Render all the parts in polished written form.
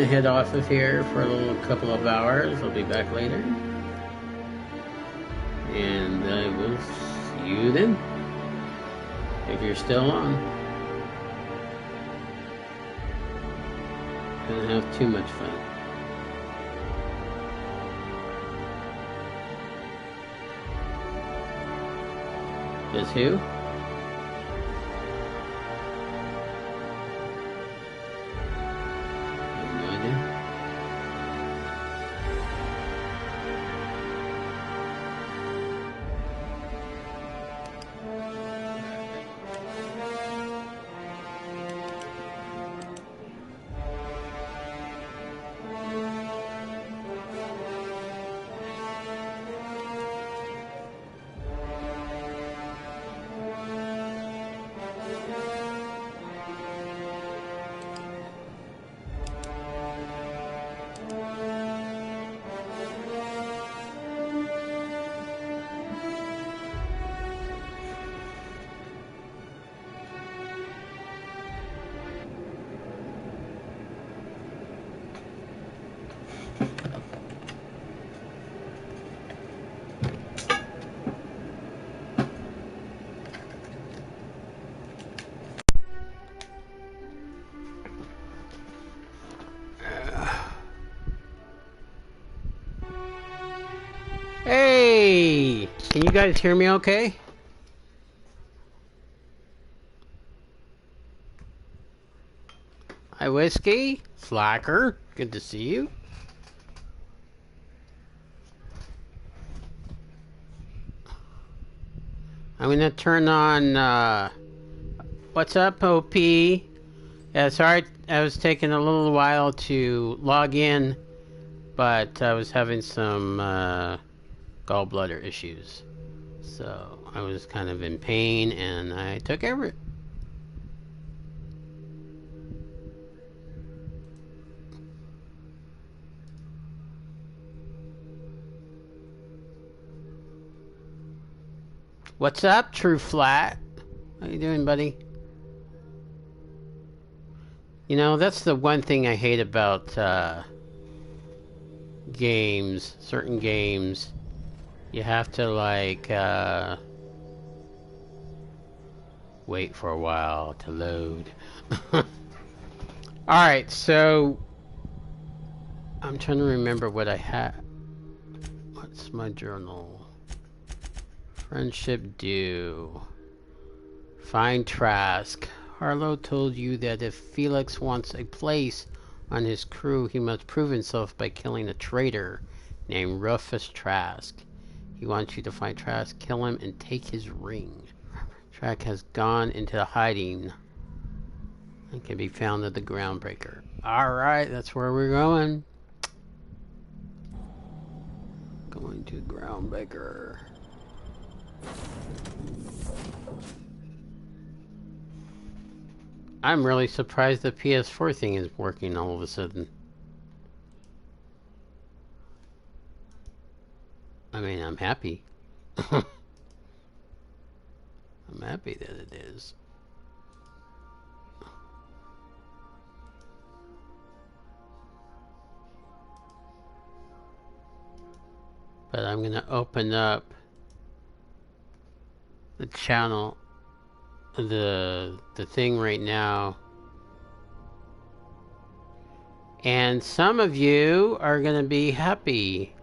gonna head off of here for a little couple of hours. I'll be back later. And I will see you then. If you're still on. Gonna have too much fun. Is who? Hey! Can you guys hear me okay? Hi, Whiskey. Slacker. Good to see you. I'm gonna turn on, what's up, OP? Yeah, sorry, I was taking a little while to log in, but I was having some, gallbladder issues. So, I was kind of in pain, and I took care of it. What's up, True Flat? How you doing, buddy? You know, that's the one thing I hate about games, certain games. You have to like wait for a while to load. Alright, so I'm trying to remember what I had. What's my journal? Friendship due. Find Trask. Harlow told you that if Felix wants a place on his crew, he must prove himself by killing a traitor named Rufus Trask. He wants you to find Trask, kill him, and take his ring. Trask has gone into hiding and can be found at the Groundbreaker. Alright, that's where we're going. Going to Groundbreaker. I'm really surprised the PS4 thing is working all of a sudden. I mean, I'm happy. I'm happy that it is. But I'm gonna open up the channel, the thing right now, and some of you are gonna be happy.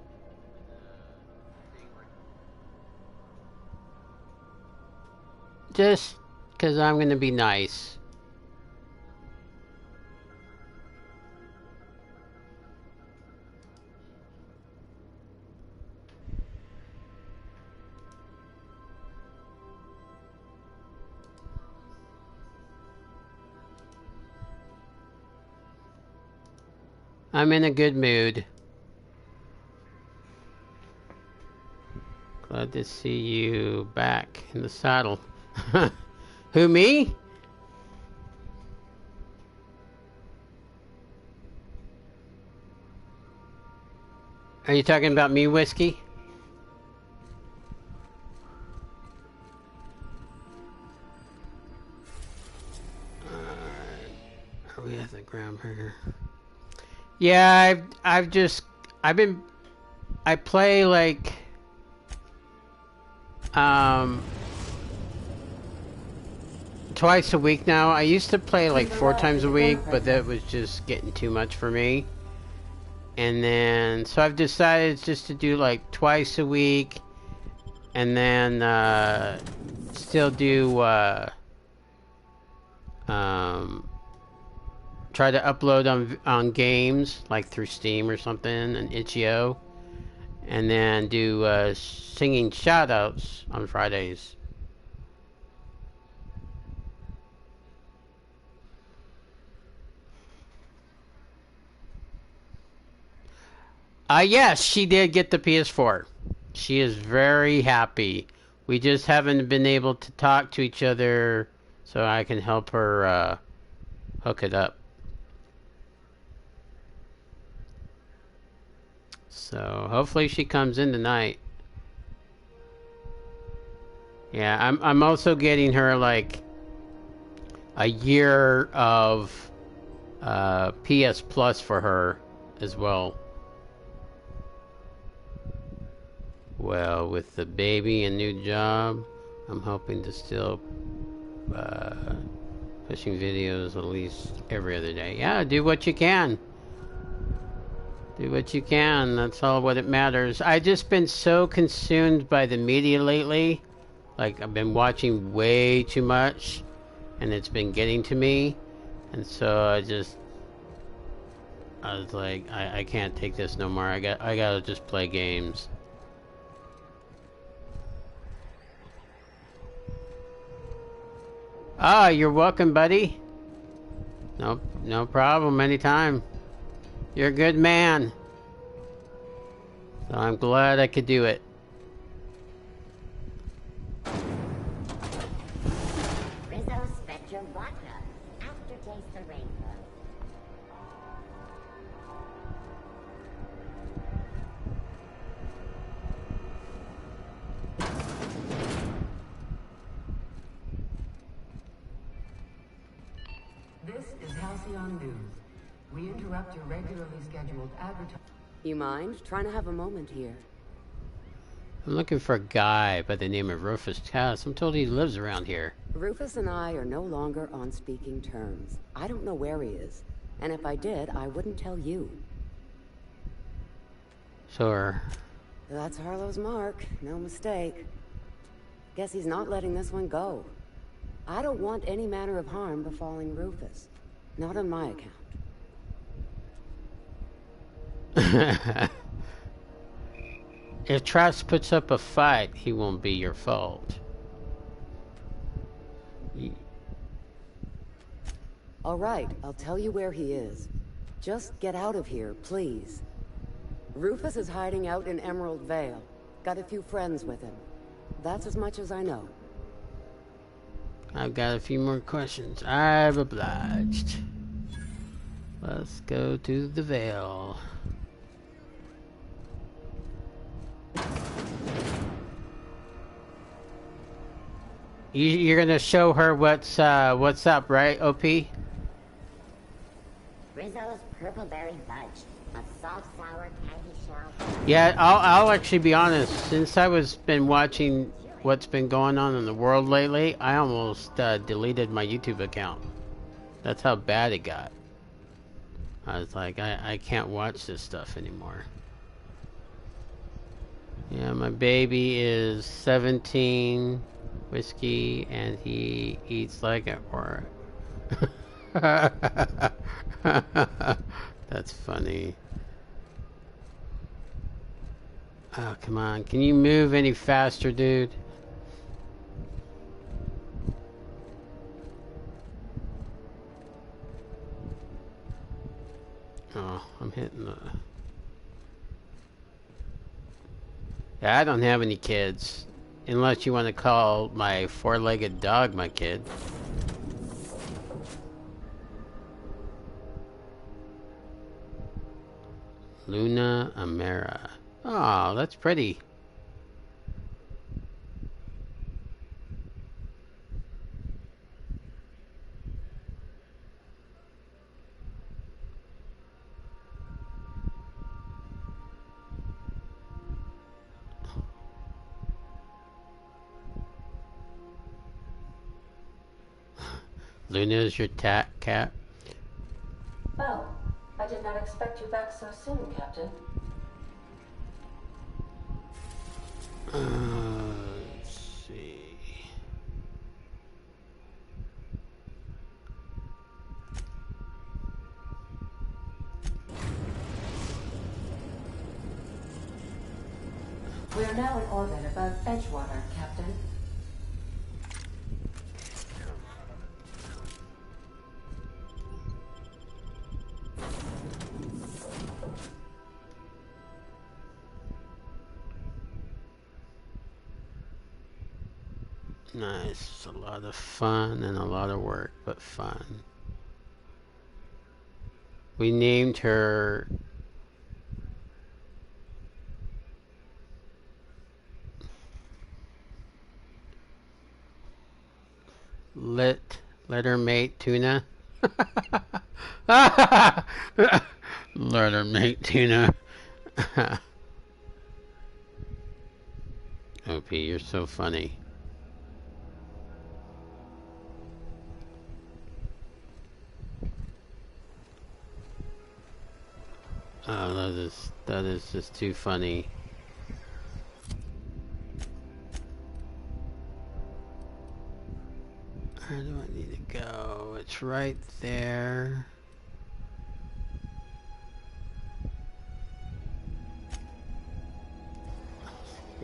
Just because I'm gonna be nice. I'm in a good mood. Glad to see you back in the saddle. Who, me? Are you talking about me, Whiskey? Are we at the Groundbreaker? Yeah, I've been I play like um twice a week now. I used to play like 4 times a week, but that was just getting too much for me. And then so I've decided just to do like twice a week, and then still do um try to upload on games like through Steam or something and itch.io, and then do singing shoutouts on Fridays. Yes, she did get the PS4. She is very happy. We just haven't been able to talk to each other, so I can help her hook it up. So hopefully she comes in tonight. Yeah, I'm also getting her like a year of PS Plus for her as well. Well, with the baby and new job, I'm hoping to still pushing videos at least every other day. Yeah, do what you can. Do what you can. That's all what it matters. I just been so consumed by the media lately. Like I've been watching way too much, and it's been getting to me. And so I was like, I can't take this no more. I gotta just play games. Ah, you're welcome, buddy. No problem. Anytime. You're a good man. So I'm glad I could do it. Rizzo Spectrum Vodka. Aftertaste of rainbow. This is Halcyon News. We interrupt your regularly scheduled advertising. You mind trying to have a moment here? I'm looking for a guy by the name of Rufus Cass. I'm told he lives around here. Rufus and I are no longer on speaking terms. I don't know where he is. And if I did, I wouldn't tell you. Sure. That's Harlow's mark. No mistake. Guess he's not letting this one go. I don't want any manner of harm befalling Rufus. Not on my account. If Trask puts up a fight, he won't be your fault. All right, I'll tell you where he is. Just get out of here, please. Rufus is hiding out in Emerald Vale. Got a few friends with him. That's as much as I know. I've got a few more questions. I've obliged. Let's go to the Vale. You're gonna show her what's up, right, OP? Rizzo's Purpleberry Fudge. A soft, sour candy shell. Yeah, I'll actually be honest. Since I been watching what's been going on in the world lately, I almost deleted my YouTube account. That's how bad it got. I was like, I can't watch this stuff anymore. Yeah, my baby is 17, whiskey, and he eats like a whore. That's funny. Oh, come on. Can you move any faster, dude? Oh, I'm hitting the... Yeah, I don't have any kids. Unless you want to call my four-legged dog my kid. Luna Amera. Oh, that's pretty. Luna is your cat? Oh, I did not expect you back so soon, Captain. Let's see. We are now in orbit above Edgewater, Captain. Nice. A lot of fun and a lot of work, but fun. We named her Letter Mate Tuna. Letter Mate Tuna. OP, you're so funny. Oh, that is just too funny. Where do I need to go? It's right there.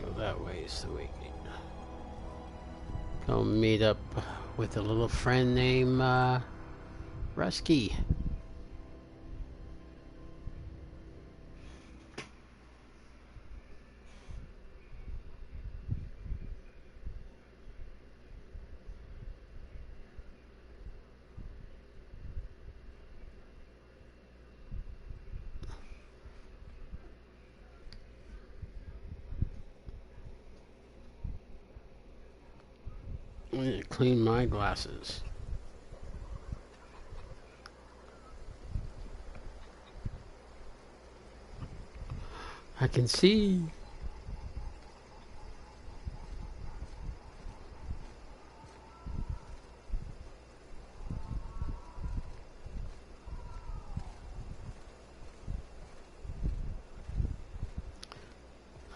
Go that way so we can go meet up with a little friend named Rusky. I need to clean my glasses. I can see.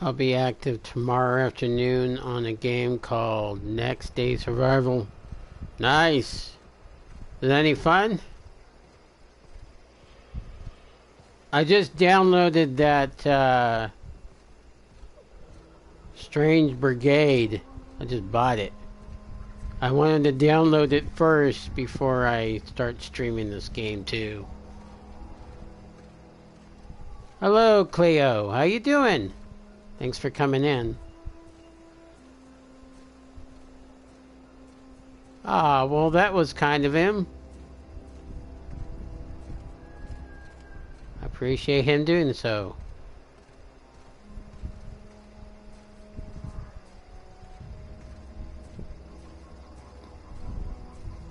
I'll be active tomorrow afternoon on a game called Next Day Survival. Nice. Is that any fun? I just downloaded that Strange Brigade. I just bought it. I wanted to download it first before I start streaming this game too. Hello, Cleo. How you doing? Thanks for coming in. Ah, well, that was kind of him. I appreciate him doing so.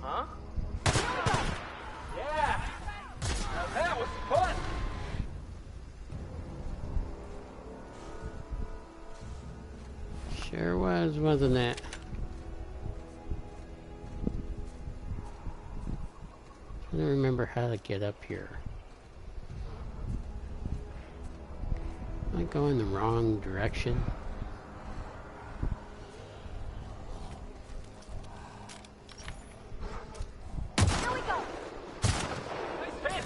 Huh? Yeah! Now that was fun! Sure was, wasn't it? I don't remember how to get up here. Am I going the wrong direction? Here we go! Nice hit!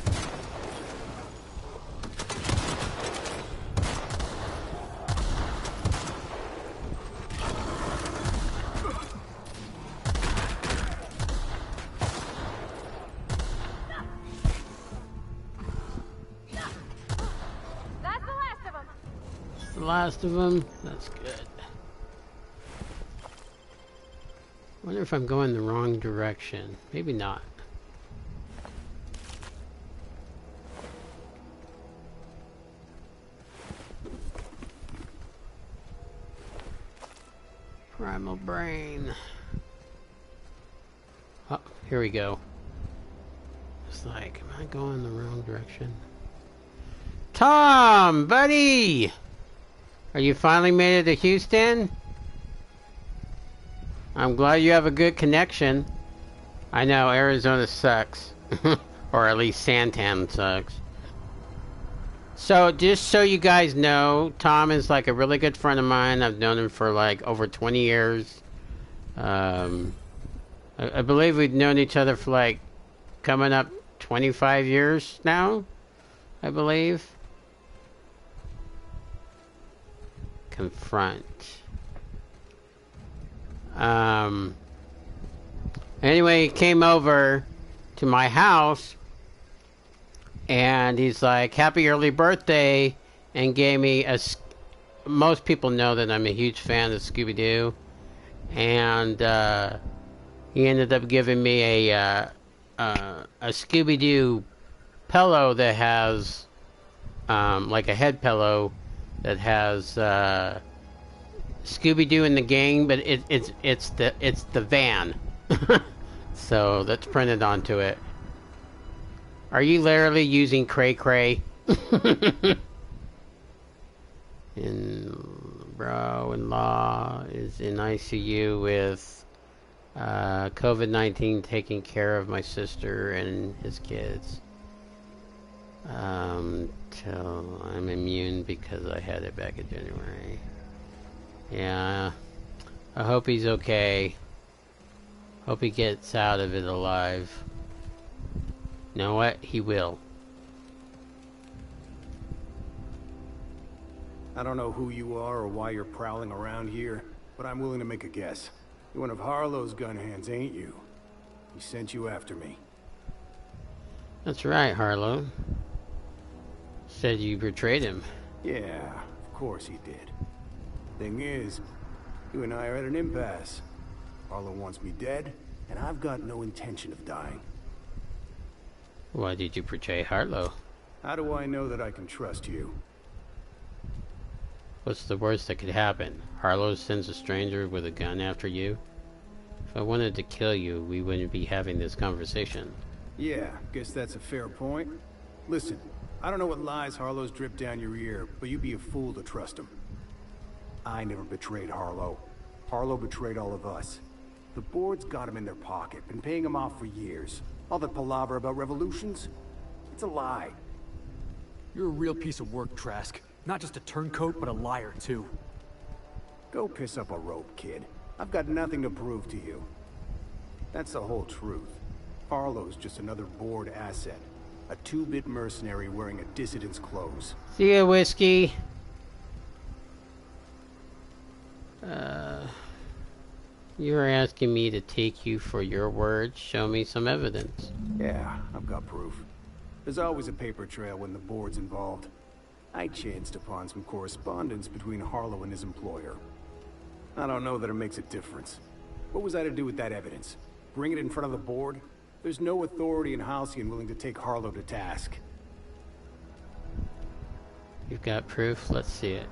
That's the last of them. The last of them? That's good. Wonder if I'm going the wrong direction. Maybe not. Primal brain. Oh, here we go. It's like, am I going the wrong direction? Tom, buddy! Are you finally made it to Houston? I'm glad you have a good connection. I know Arizona sucks, or at least Santan sucks. So just so you guys know, Tom is like a really good friend of mine. I've known him for like over 20 years. I believe we've known each other for like coming up 25 years now, I believe. Confront. Anyway, he came over to my house and he's like, happy early birthday, and gave me most people know that I'm a huge fan of Scooby-Doo, and he ended up giving me a Scooby-Doo pillow that has like a head pillow that has Scooby-Doo in the gang, but it's the van. So that's printed onto it. Are you literally using cray cray? Bro-in-law is in ICU with COVID-19, taking care of my sister and his kids. Till I'm immune because I had it back in January. Yeah, I hope he's okay. Hope he gets out of it alive. You know what? He will. I don't know who you are or why you're prowling around here, but I'm willing to make a guess. You're one of Harlow's gun hands, ain't you? He sent you after me. That's right, Harlow. Said you betrayed him. Yeah, of course he did. Thing is, you and I are at an impasse. Harlow wants me dead, and I've got no intention of dying. Why did you betray Harlow? How do I know that I can trust you? What's the worst that could happen? Harlow sends a stranger with a gun after you? If I wanted to kill you, we wouldn't be having this conversation. Yeah, guess that's a fair point. Listen, I don't know what lies Harlow's dripped down your ear, but you'd be a fool to trust him. I never betrayed Harlow. Harlow betrayed all of us. The board's got him in their pocket, been paying him off for years. All that palaver about revolutions? It's a lie. You're a real piece of work, Trask. Not just a turncoat, but a liar, too. Go piss up a rope, kid. I've got nothing to prove to you. That's the whole truth. Harlow's just another board asset. A two-bit mercenary wearing a dissident's clothes. See ya, Whiskey. You're asking me to take you for your word. Show me some evidence. Yeah, I've got proof. There's always a paper trail when the board's involved. I chanced upon some correspondence between Harlow and his employer. I don't know that it makes a difference. What was I to do with that evidence? Bring it in front of the board? There's no authority in Halcyon willing to take Harlow to task. You've got proof? Let's see it.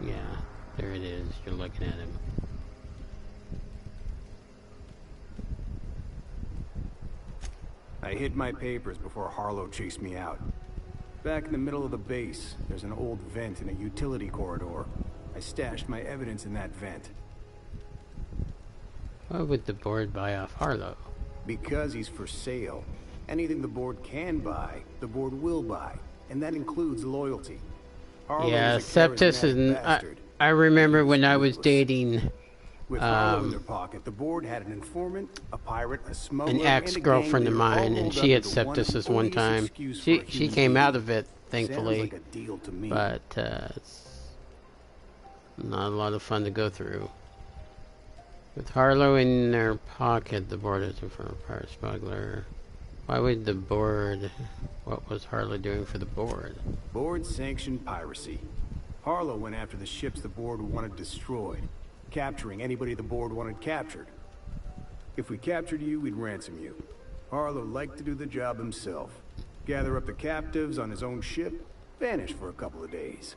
Yeah, there it is. You're looking at him. I hid my papers before Harlow chased me out. Back in the middle of the base, there's an old vent in a utility corridor. I stashed my evidence in that vent. Why would the board buy off Harlow? Because he's for sale. Anything the board can buy, the board will buy. And that includes loyalty. Harlow Yeah, is a Septus is... charismatic bastard. I remember when I was dating... With Harlow in their pocket, the board had an informant, a pirate, a smuggler, an ex-girlfriend of mine, and she had Septus one time. She came out of it, thankfully, like a deal to me. but it's not a lot of fun to go through. With Harlow in their pocket, the board is for a pirate smuggler. Why would the board... What was Harlow doing for the board? Board sanctioned piracy. Harlow went after the ships the board wanted destroyed, capturing anybody the board wanted captured. If we captured you, we'd ransom you. Harlow liked to do the job himself. Gather up the captives on his own ship, vanish for a couple of days.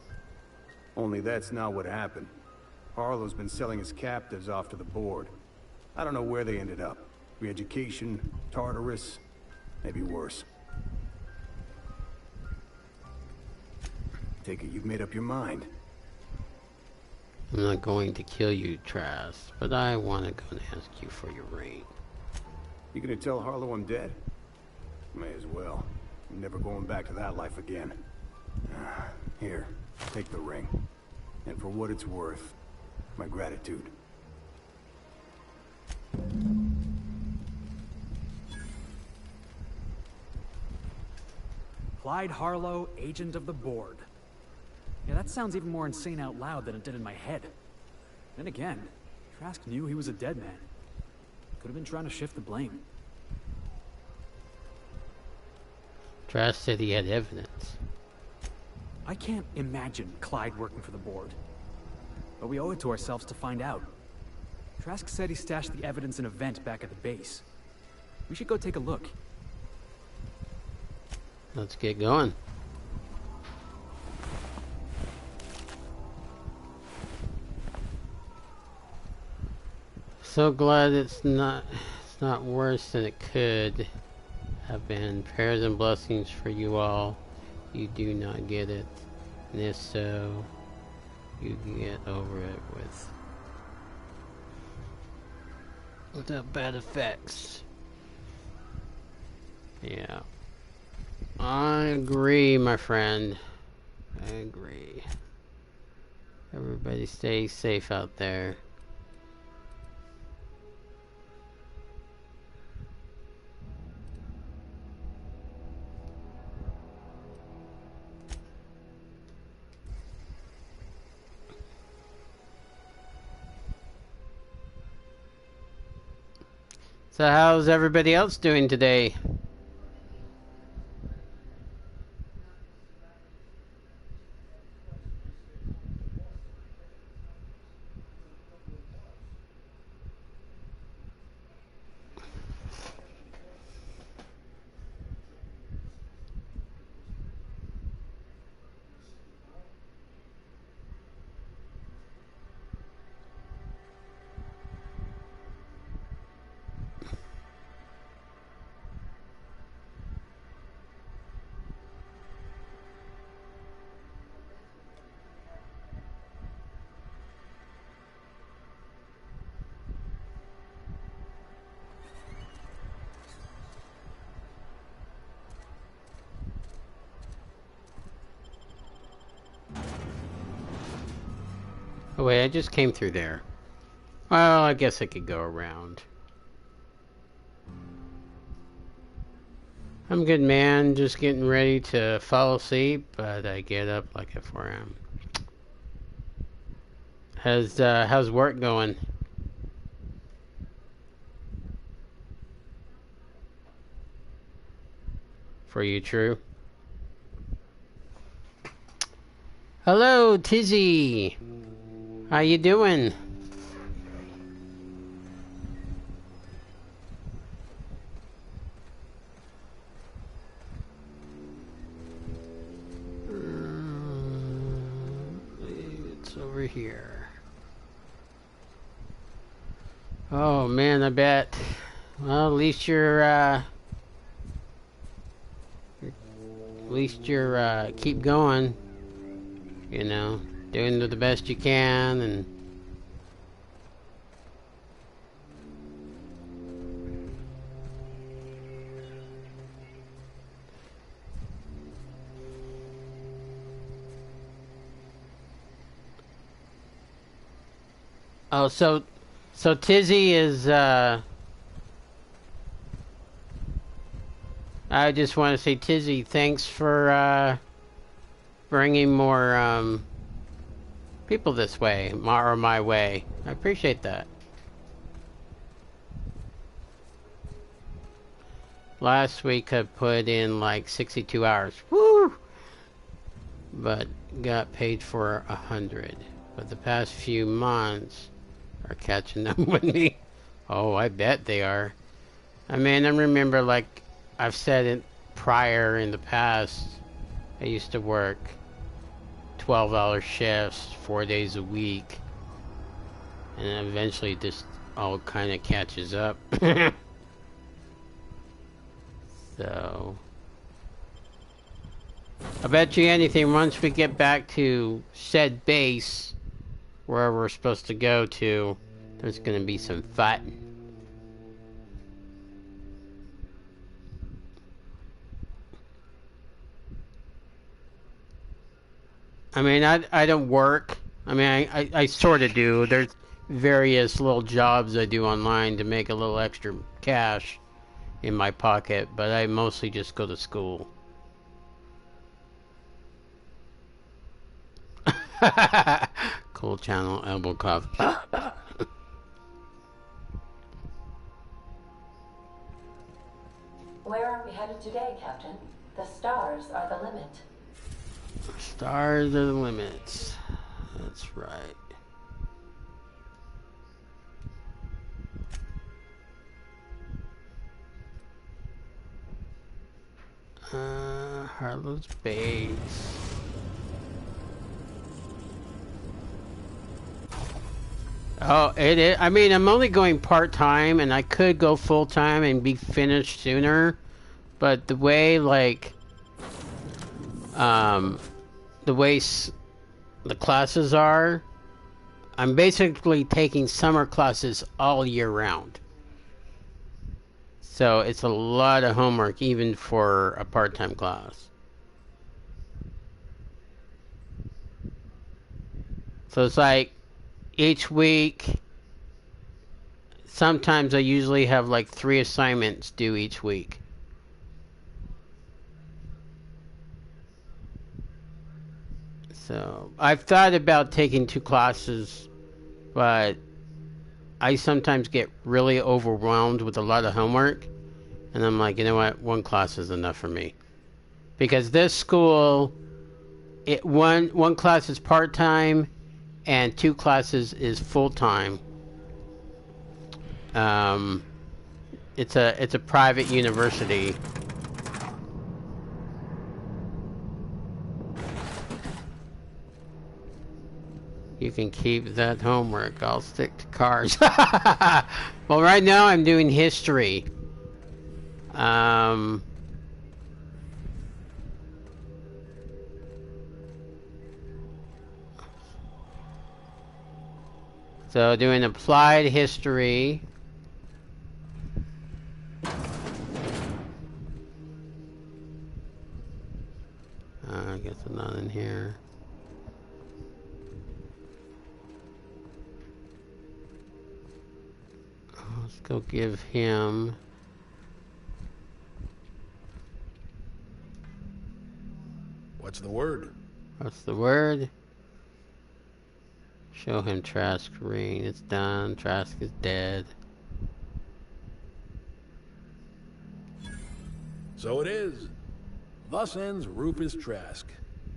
Only that's not what happened. Harlow's been selling his captives off to the board. I don't know where they ended up. Re-education, Tartarus, maybe worse. Take it you've made up your mind. I'm not going to kill you, Trask, but I want to go and ask you for your ring. You gonna tell Harlow I'm dead? May as well. I'm never going back to that life again. Here, take the ring. And for what it's worth, my gratitude. Clyde Harlow, agent of the board. Yeah, that sounds even more insane out loud than it did in my head. Then again, Trask knew he was a dead man. Could have been trying to shift the blame. Trask said he had evidence. I can't imagine Clyde working for the board. But we owe it to ourselves to find out. Trask said he stashed the evidence in a vent back at the base. We should go take a look. Let's get going. So glad it's not worse than it could have been. Prayers and blessings for you all. You do not get it. And if so, you get over it without bad effects. Yeah. I agree, my friend. I agree. Everybody stay safe out there. So how's everybody else doing today? Oh wait, I just came through there. Well, I guess I could go around. I'm good, man. Just getting ready to fall asleep, but I get up like at 4 a.m. How's work going? For you, True? Hello, Tizzy. How you doing? It's over here. Oh man, I bet. Well, at least you're keep going. You know, doing the best you can, and oh, so Tizzy is I just want to say, Tizzy, thanks for bringing more people this way, or my way. I appreciate that. Last week I put in like 62 hours. Woo! But got paid for 100. But the past few months are catching up with me. Oh, I bet they are. I mean, I remember, like I've said it prior in the past, I used to work 12-hour shifts 4 days a week, and eventually this all kind of catches up. So I bet you anything, once we get back to said base where we're supposed to go to, there's gonna be some fighting. I mean, I don't work. I mean, I sort of do. There's various little jobs I do online to make a little extra cash in my pocket, but I mostly just go to school. Cool channel, elbow cuff. Where are we headed today, Captain? The stars are the limit. Stars are the limits. That's right. Harlow's base. Oh, it is. I mean, I'm only going part-time, and I could go full-time and be finished sooner. But the way, like, the way the classes are, I'm basically taking summer classes all year round. So it's a lot of homework, even for a part-time class. So it's like, each week, sometimes I usually have like 3 assignments due each week. So I've thought about taking 2 classes, but I sometimes get really overwhelmed with a lot of homework, and I'm like, you know what, 1 class is enough for me. Because this school, one class is part-time, and 2 classes is full-time. It's a private university. You can keep that homework. I'll stick to cars. Well, right now I'm doing history. So doing applied history. I guess I'm not in here. Let's go give him. What's the word? What's the word? Show him Trask ring. It's done. Trask is dead. So it is. Thus ends Rufus Trask.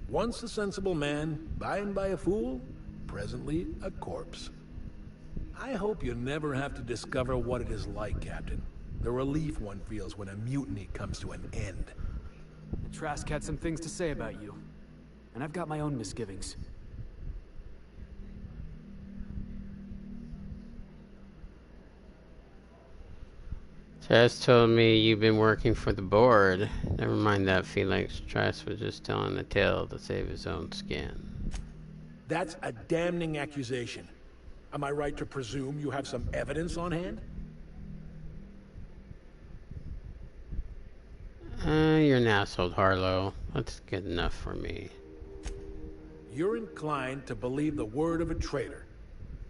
Once a sensible man, by and by a fool, presently a corpse. I hope you never have to discover what it is like, Captain. The relief one feels when a mutiny comes to an end. Trask had some things to say about you, and I've got my own misgivings. Trask told me you've been working for the board. Never mind that, Felix. Trask was just telling the tale to save his own skin. That's a damning accusation. Am I right to presume you have some evidence on hand? You're an asshole, Harlow. That's good enough for me. You're inclined to believe the word of a traitor.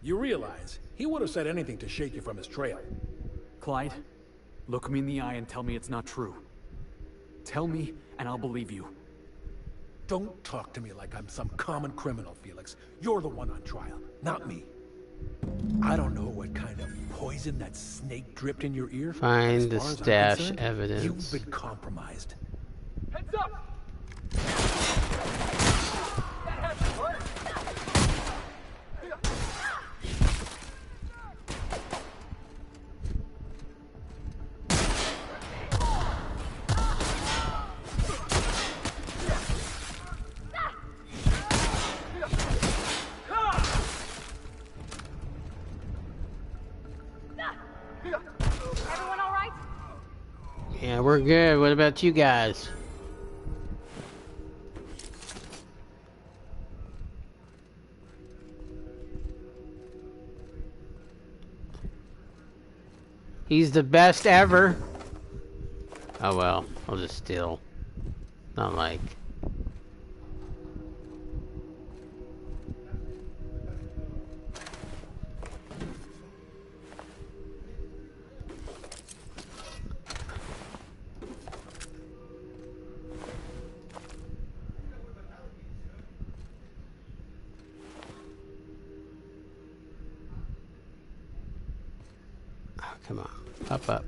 You realize he would have said anything to shake you from his trail. Clyde, look me in the eye and tell me it's not true. Tell me, and I'll believe you. Don't talk to me like I'm some common criminal, Felix. You're the one on trial, not me. I don't know what kind of poison that snake dripped in your ear. Find the As far as I'm stash concerned, evidence. You've been compromised. Heads up! That hasn't worked. Everyone all right? Yeah, we're good. What about you guys? He's the best ever. Oh well, I'll just steal. Not like. come on. Pop up.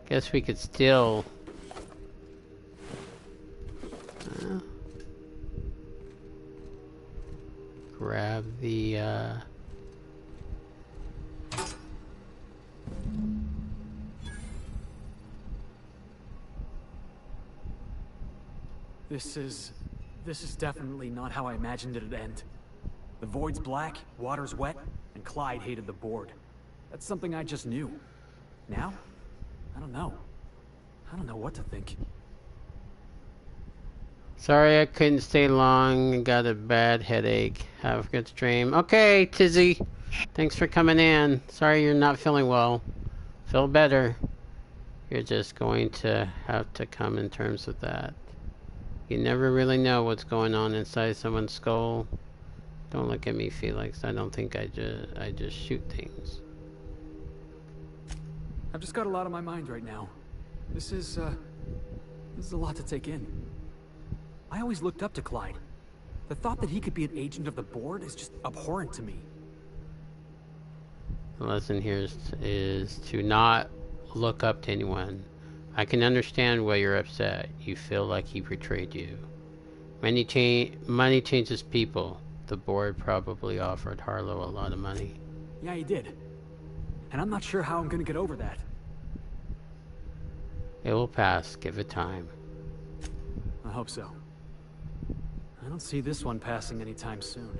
Guess we could still... grab the, This is definitely not how I imagined it'd end. The void's black, water's wet, and Clyde hated the board. That's something I just knew. Now? I don't know. I don't know what to think. Sorry I couldn't stay long. I got a bad headache. Have a good stream. Okay, Tizzy. Thanks for coming in. Sorry you're not feeling well. Feel better. You're just going to have to come in terms with that. You never really know what's going on inside someone's skull. Don't look at me, Felix. I don't think I just shoot things. I've just got a lot on my mind right now. This is a lot to take in. I always looked up to Clyde. The thought that he could be an agent of the board is just abhorrent to me. The lesson here is to not look up to anyone. I can understand why you're upset. You feel like he betrayed you. Money changes people. The board probably offered Harlow a lot of money. Yeah, he did. And I'm not sure how I'm gonna get over that. It will pass. Give it time. I hope so. I don't see this one passing anytime soon.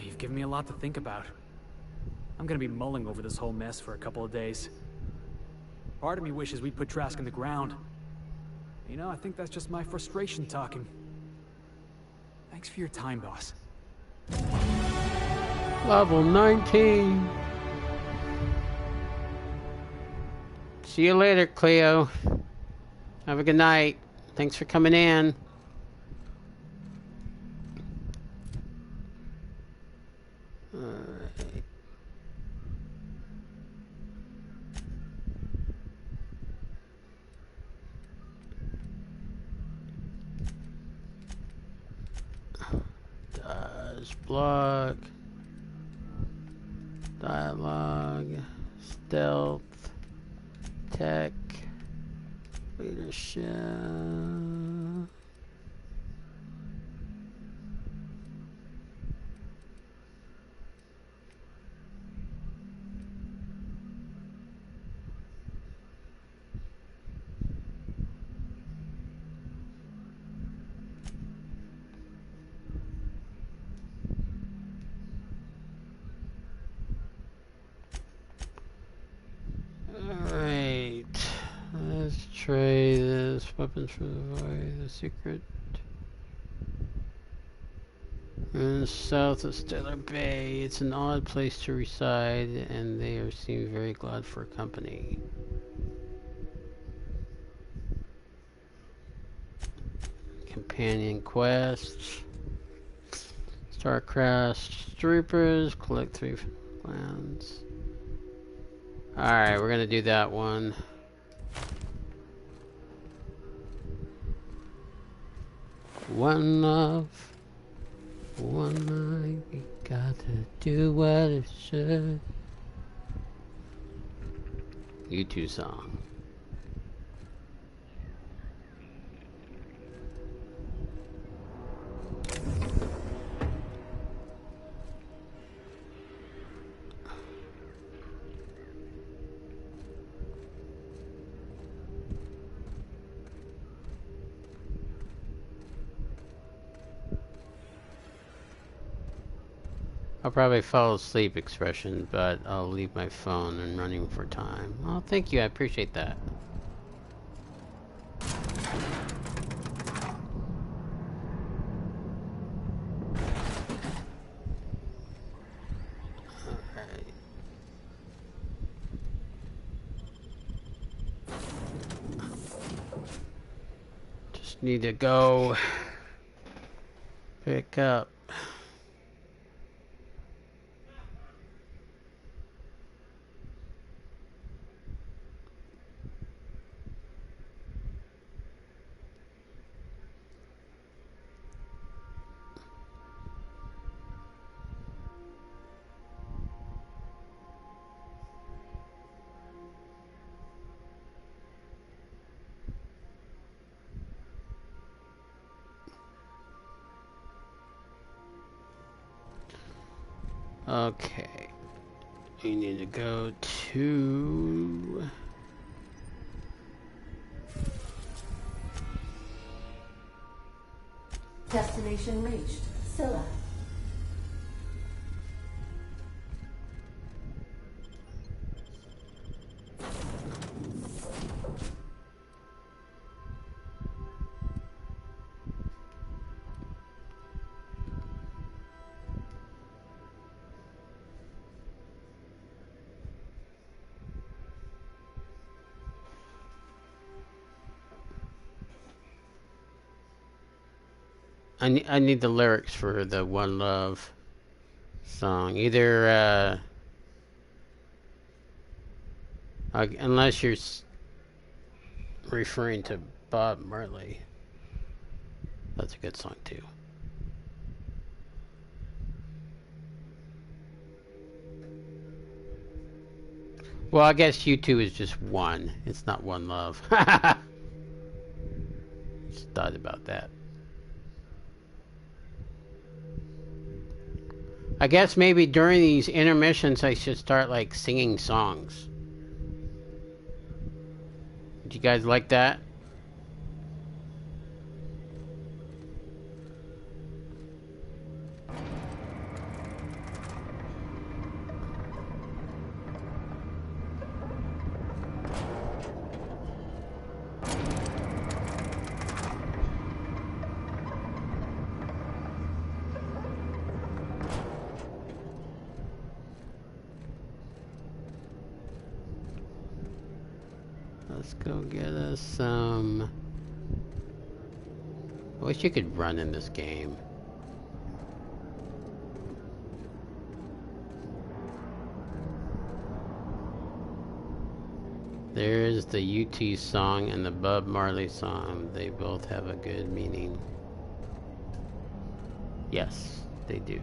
You've given me a lot to think about. I'm gonna be mulling over this whole mess for a couple of days. Part of me wishes we'd put Trask in the ground. You know, I think that's just my frustration talking. Thanks for your time, boss. Level 19. See you later, Cleo. Have a good night. Thanks for coming in. Alright. Dodge, block, dialogue, stealth, tech, leadership. Alright, let's try this. Weapons for the void, the secret. And south of Stellar Bay. It's an odd place to reside, and they seem very glad for company. Companion quests. Starcraft Troopers. Collect 3 lands. Alright, we're gonna do that one. One love, one life, we gotta do what it should. U2 song. I'll probably fall asleep, expression, but I'll leave my phone and running for time. Oh, thank you. I appreciate that. Alright. Just need to go pick up. Okay. We need to go to... Destination reached. Scylla. I need the lyrics for the One Love song. Either, unless you're referring to Bob Marley. That's a good song too. Well, I guess U2 is just one. It's not One Love. Just thought about that. I guess maybe during these intermissions I should start like singing songs. Would you guys like that? Let's go get us some... I wish you could run in this game. There's the UT song and the Bob Marley song. They both have a good meaning. Yes, they do.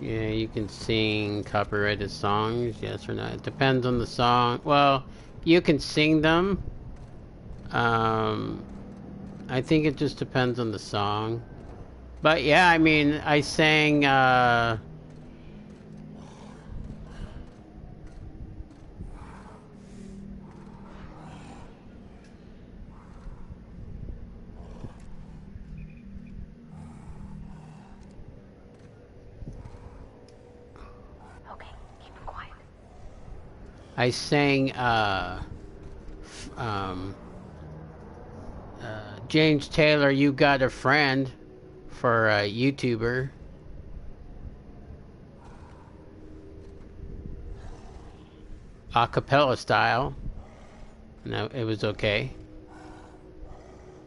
Yeah, you can sing copyrighted songs, yes or no. It depends on the song. Well, you can sing them. I think it just depends on the song. But yeah, I mean, I sang, Okay, keep it quiet. I sang, James Taylor, You Got a Friend for a YouTuber. A cappella style. No, it was okay.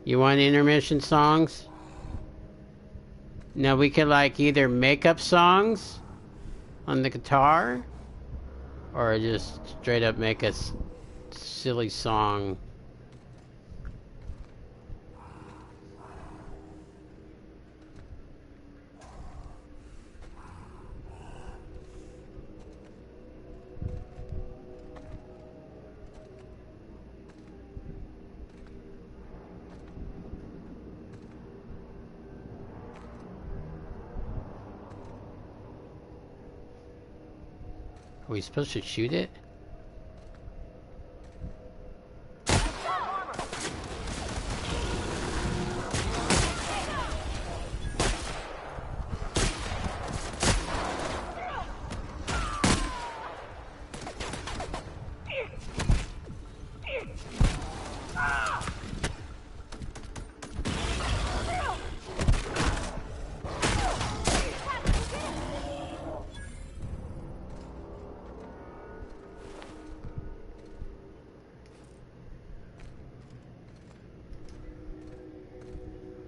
You want intermission songs? Now we could like either make up songs on the guitar or just straight up make a silly song. Are we supposed to shoot it?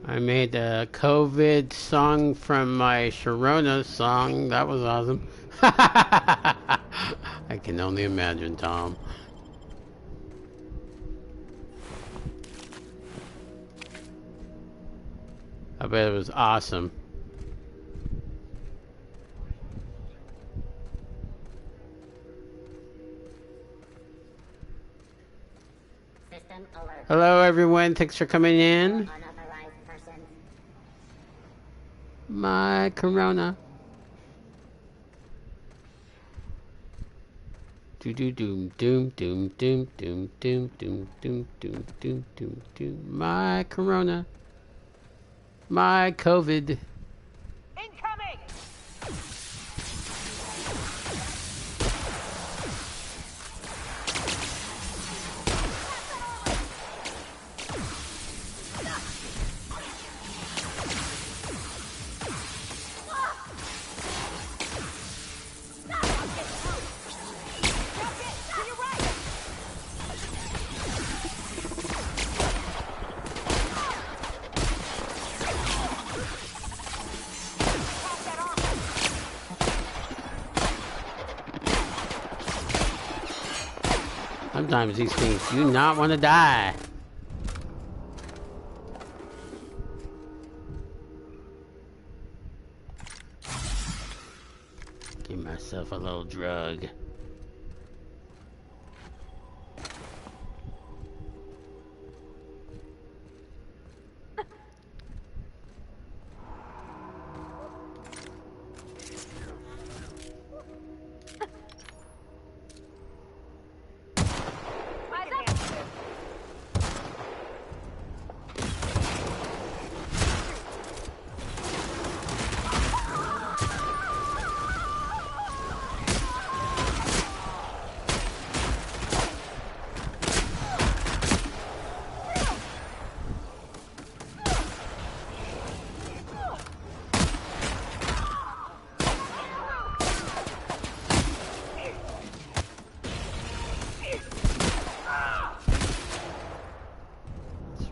I made a COVID song from my Sharona song. That was awesome. I can only imagine, Tom. I bet it was awesome. System alert. Hello, everyone. Thanks for coming in. Unauthorized person. My Corona. Do do doom doom doom doom doom doom doom doom doom doom doom doom. My Corona. My COVID. Incoming! Sometimes these things do not want to die. Give myself a little drug.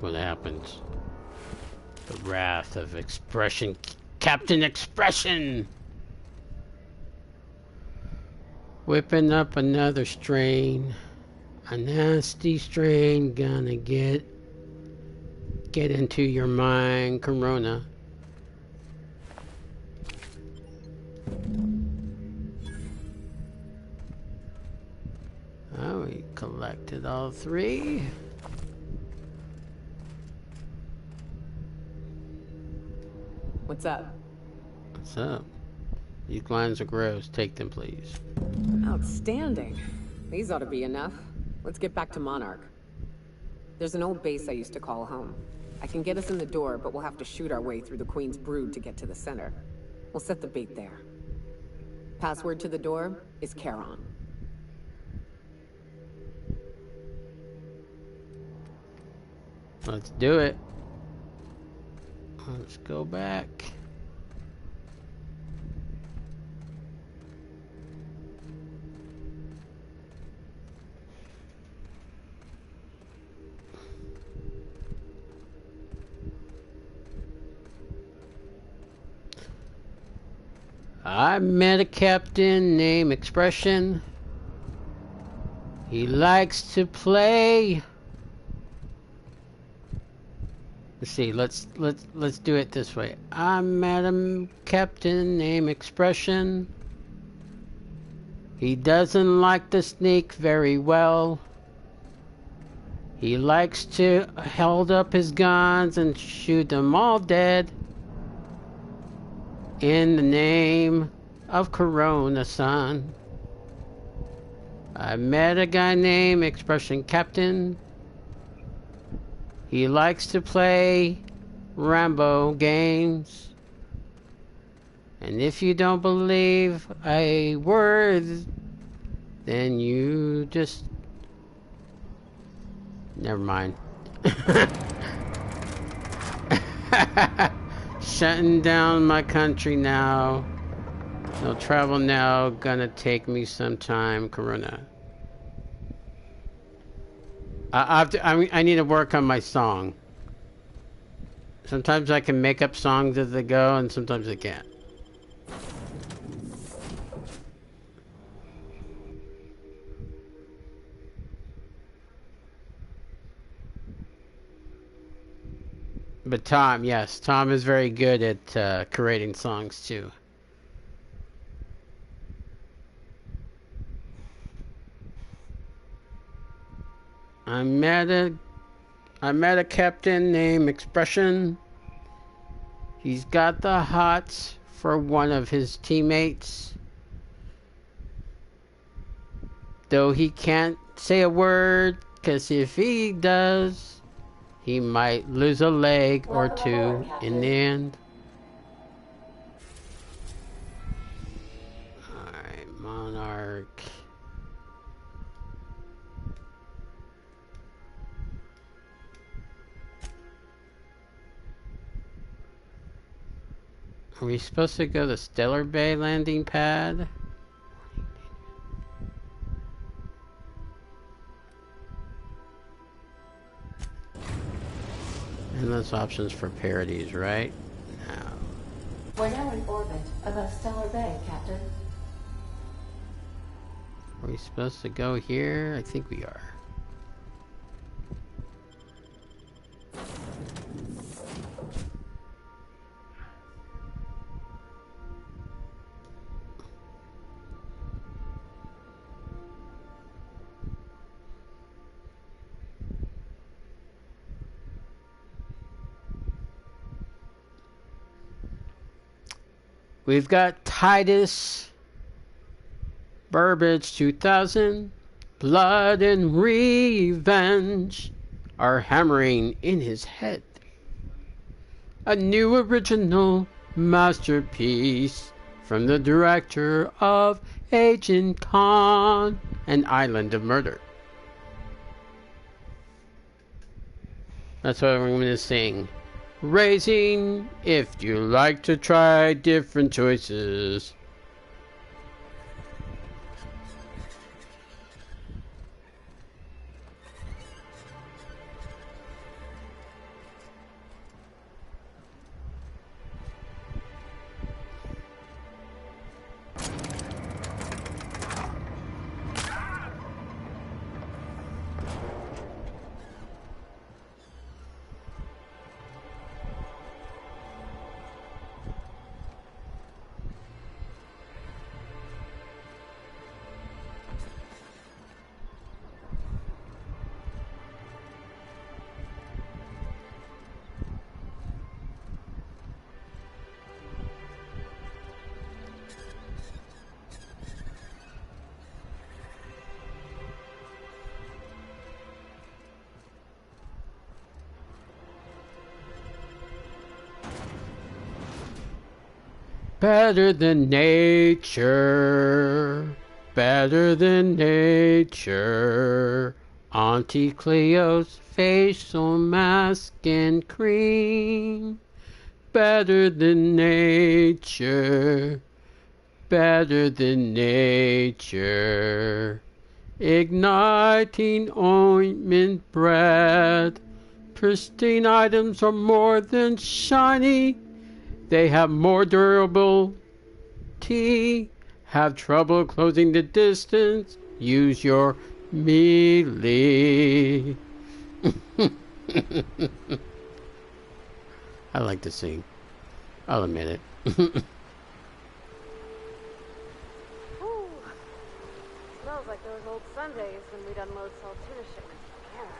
What happens. The wrath of expression. Captain Expression! Whipping up another strain. A nasty strain gonna get into your mind, Corona. Oh, we collected all three. What's up? What's up? These lines are gross. Take them, please. Outstanding. These ought to be enough. Let's get back to Monarch. There's an old base I used to call home. I can get us in the door, but we'll have to shoot our way through the Queen's brood to get to the center. We'll set the bait there. Password to the door is Charon. Let's do it. Let's go back. I met a captain named Expression. He likes to play. Let's see. Let's do it this way. I met a captain named Expression. He doesn't like to sneak very well. He likes to hold up his guns and shoot them all dead. In the name of Corona, son. I met a guy named Expression Captain. He likes to play Rambo games. And if you don't believe a word, then you just... Never mind. Shutting down my country now. No travel now. Gonna take me some time, Corona. I need to work on my song. Sometimes I can make up songs as I go, and sometimes I can't. But Tom, yes, Tom is very good at creating songs too. I met a captain named Expression. He's got the hots for one of his teammates. Though he can't say a word, 'cause if he does, he might lose a leg or Welcome two aboard, in the Captain. end. Alright, Monarch. Are we supposed to go to Stellar Bay landing pad? Endless options for parodies, right? No. We're now in orbit above Stellar Bay, Captain. Are we supposed to go here? I think we are. We've got Titus Burbage 2000, Blood and Revenge are hammering in his head. A new original masterpiece from the director of Agent Khan and Island of Murder. That's what I'm going to sing. Raising, if you like to try different choices. Better than nature, better than nature. Auntie Cleo's facial mask and cream. Better than nature, better than nature. Igniting ointment bread. Pristine items are more than shiny. They have more durability. Have trouble closing the distance. Use your melee. I like to sing. I'll admit it. Ooh, smells like those old Sundays when we'd unload Saltuna shipments from Canada.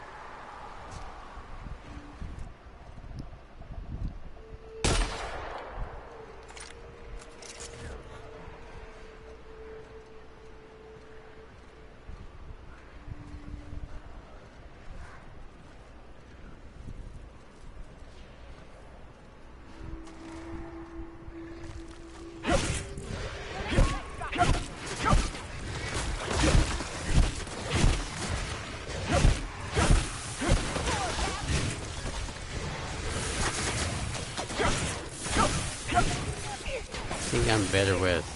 I think I'm better with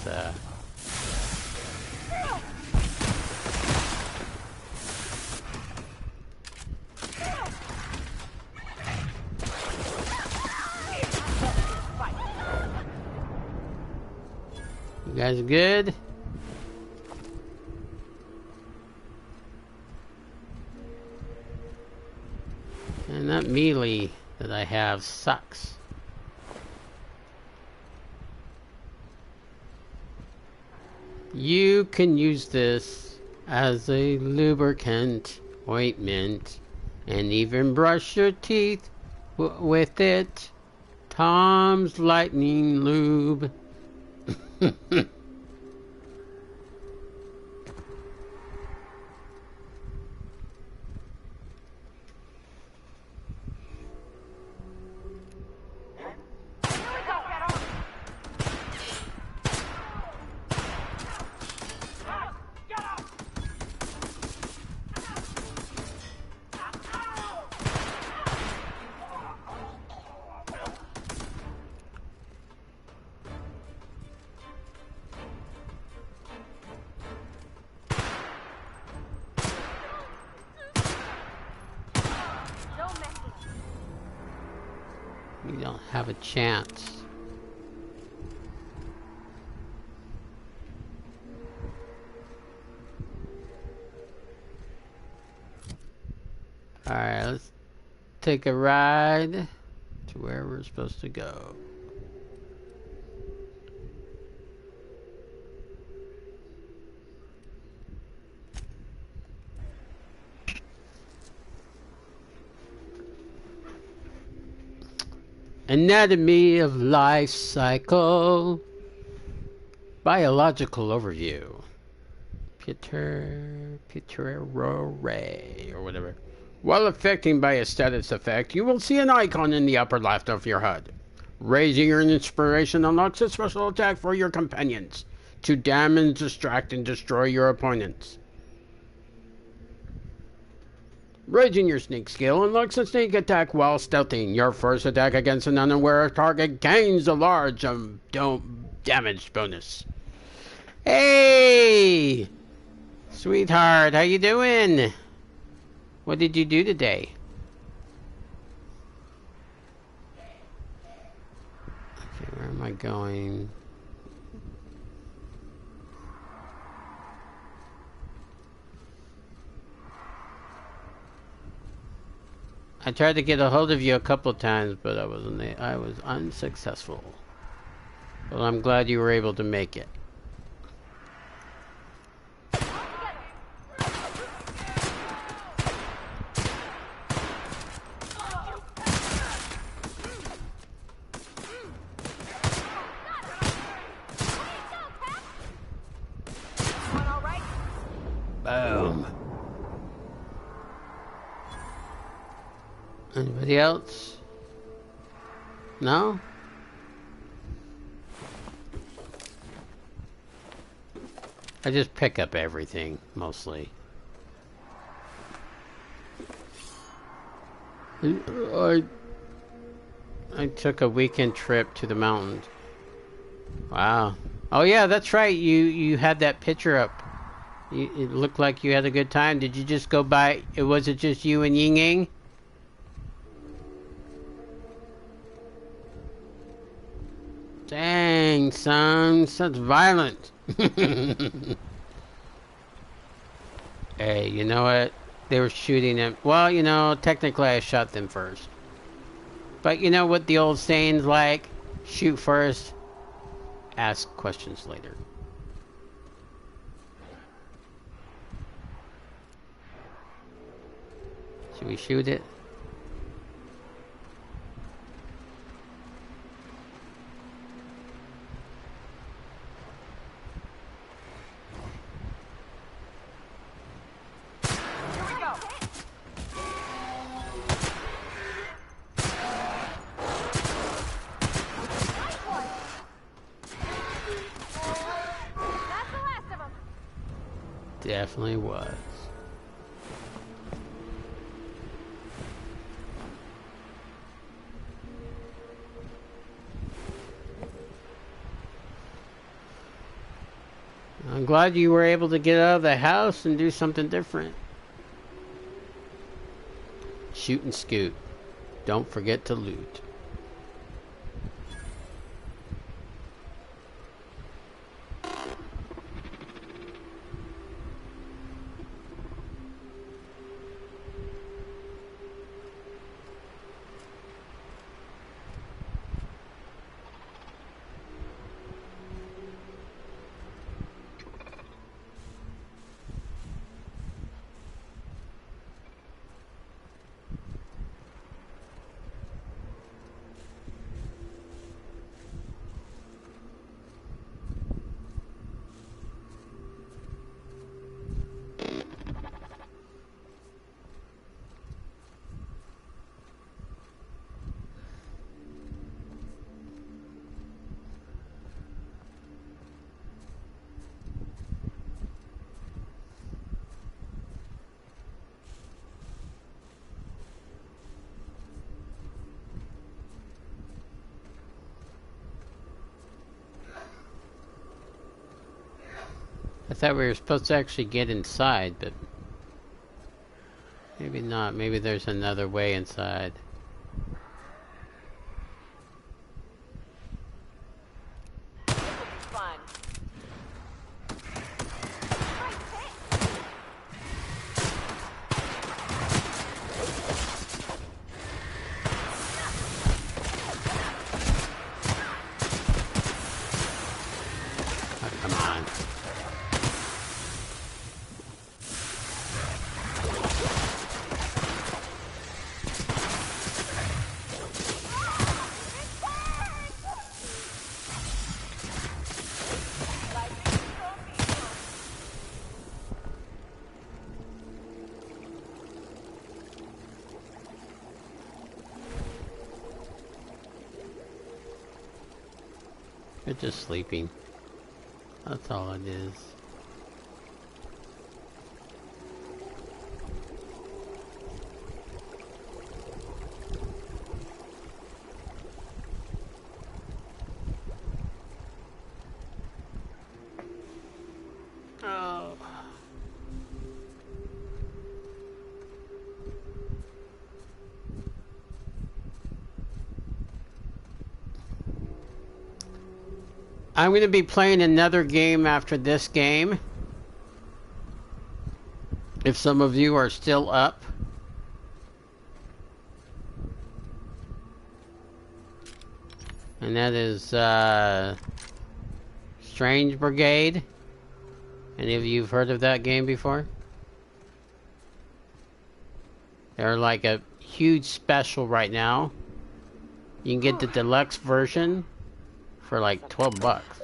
you guys good? And that melee. that I have sucks. You can use this as a lubricant, ointment, and even brush your teeth with it. Tom's Lightning Lube. You don't have a chance. Alright, let's take a ride to where we're supposed to go. Anatomy of life cycle. Biological overview. Peter Ray or whatever. While affecting by a status effect, you will see an icon in the upper left of your HUD. Raising your inspiration unlocks a special attack for your companions to damage, distract, and destroy your opponents. Raising your sneak skill unlocks a sneak attack while stealthing. Your first attack against an unaware target gains a large damage bonus. Hey! Sweetheart, how you doing? What did you do today? Okay, where am I going? I tried to get a hold of you a couple of times, but I was unsuccessful. Well, I'm glad you were able to make it. Boom. Anybody else? No? I just pick up everything, mostly. I took a weekend trip to the mountains. Wow. Oh yeah, that's right. You had that picture up. It looked like you had a good time. Did you just go by? Was it just you and Ying Yang? Dang, son, such violent. Hey, you know what? They were shooting him. Well, you know, technically I shot them first. But you know what the old saying's like? Shoot first, ask questions later. Should we shoot it? Definitely was. I'm glad you were able to get out of the house and do something different. Shoot and scoot. Don't forget to loot. I thought we were supposed to actually get inside, but maybe not. Maybe there's another way inside. Fun. Oh, come on. You're just sleeping. That's all it is. Oh. I'm going to be playing another game after this game. If some of you are still up. And that is Strange Brigade. Any of you have heard of that game before? They're like a huge special right now. You can get the deluxe version for like 12 bucks.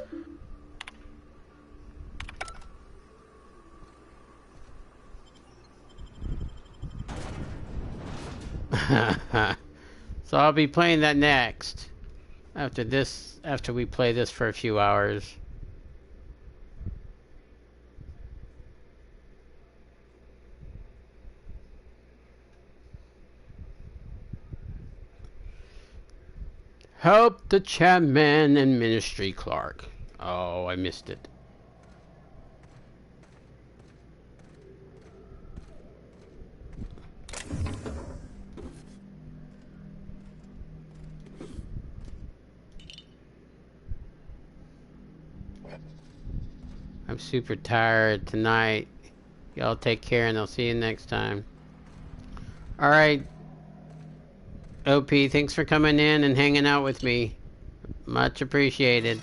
So I'll be playing that next. After we play this for a few hours. Help the chairman and ministry clerk. Oh, I missed it. I'm super tired tonight. Y'all take care and I'll see you next time. Alright. OP, thanks for coming in and hanging out with me. Much appreciated.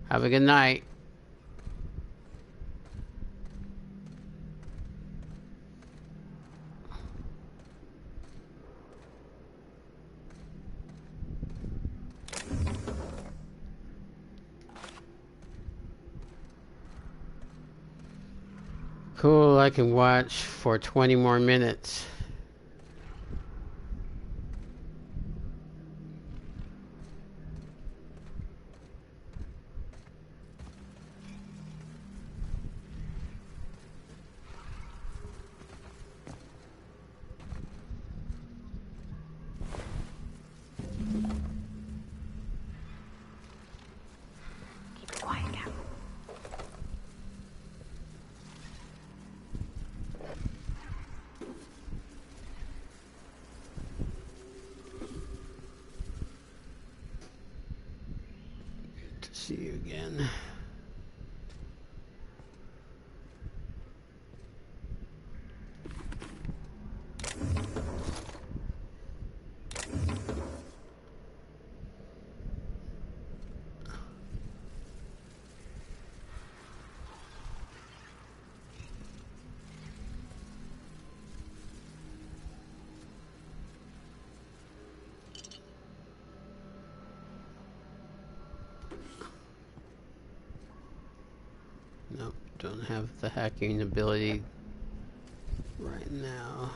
Have a good night. Cool, I can watch for 20 more minutes. Keep it quiet, Cap. Good to see you again. Nope, don't have the hacking ability right now.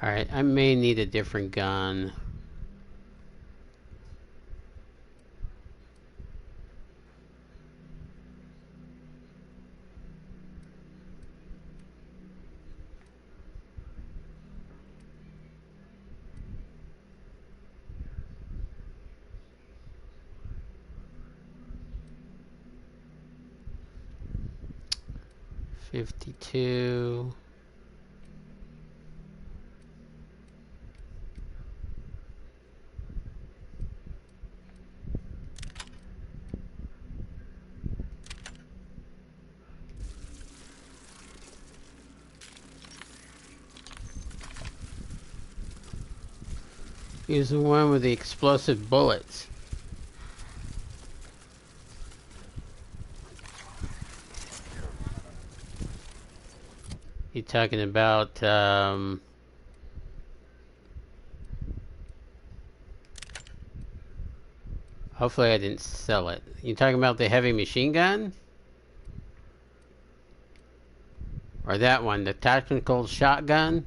Alright, I may need a different gun. $52. Use the one with the explosive bullets. You talking about hopefully I didn't sell it. You talking about the heavy machine gun? Or that one, the tactical shotgun?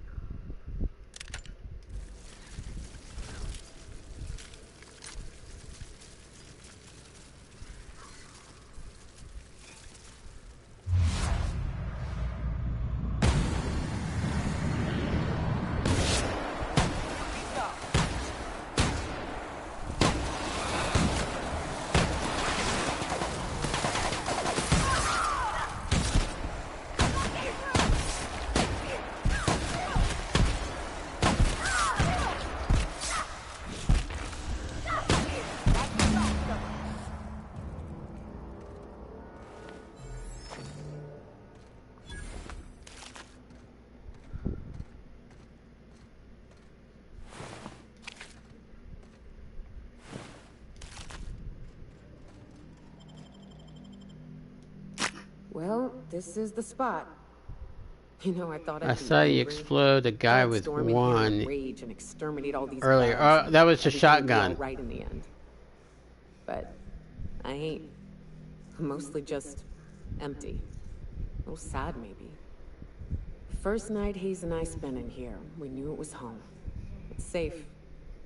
Well, this is the spot. You know, I thought I saw you explode a guy with one rage and exterminate all these earlier. guards, Oh, that was a everything would be shotgun. all right in the end. But I ain't. I'm mostly just empty. A little sad, maybe. First night Hayes and I spent in here, we knew it was home. It's safe.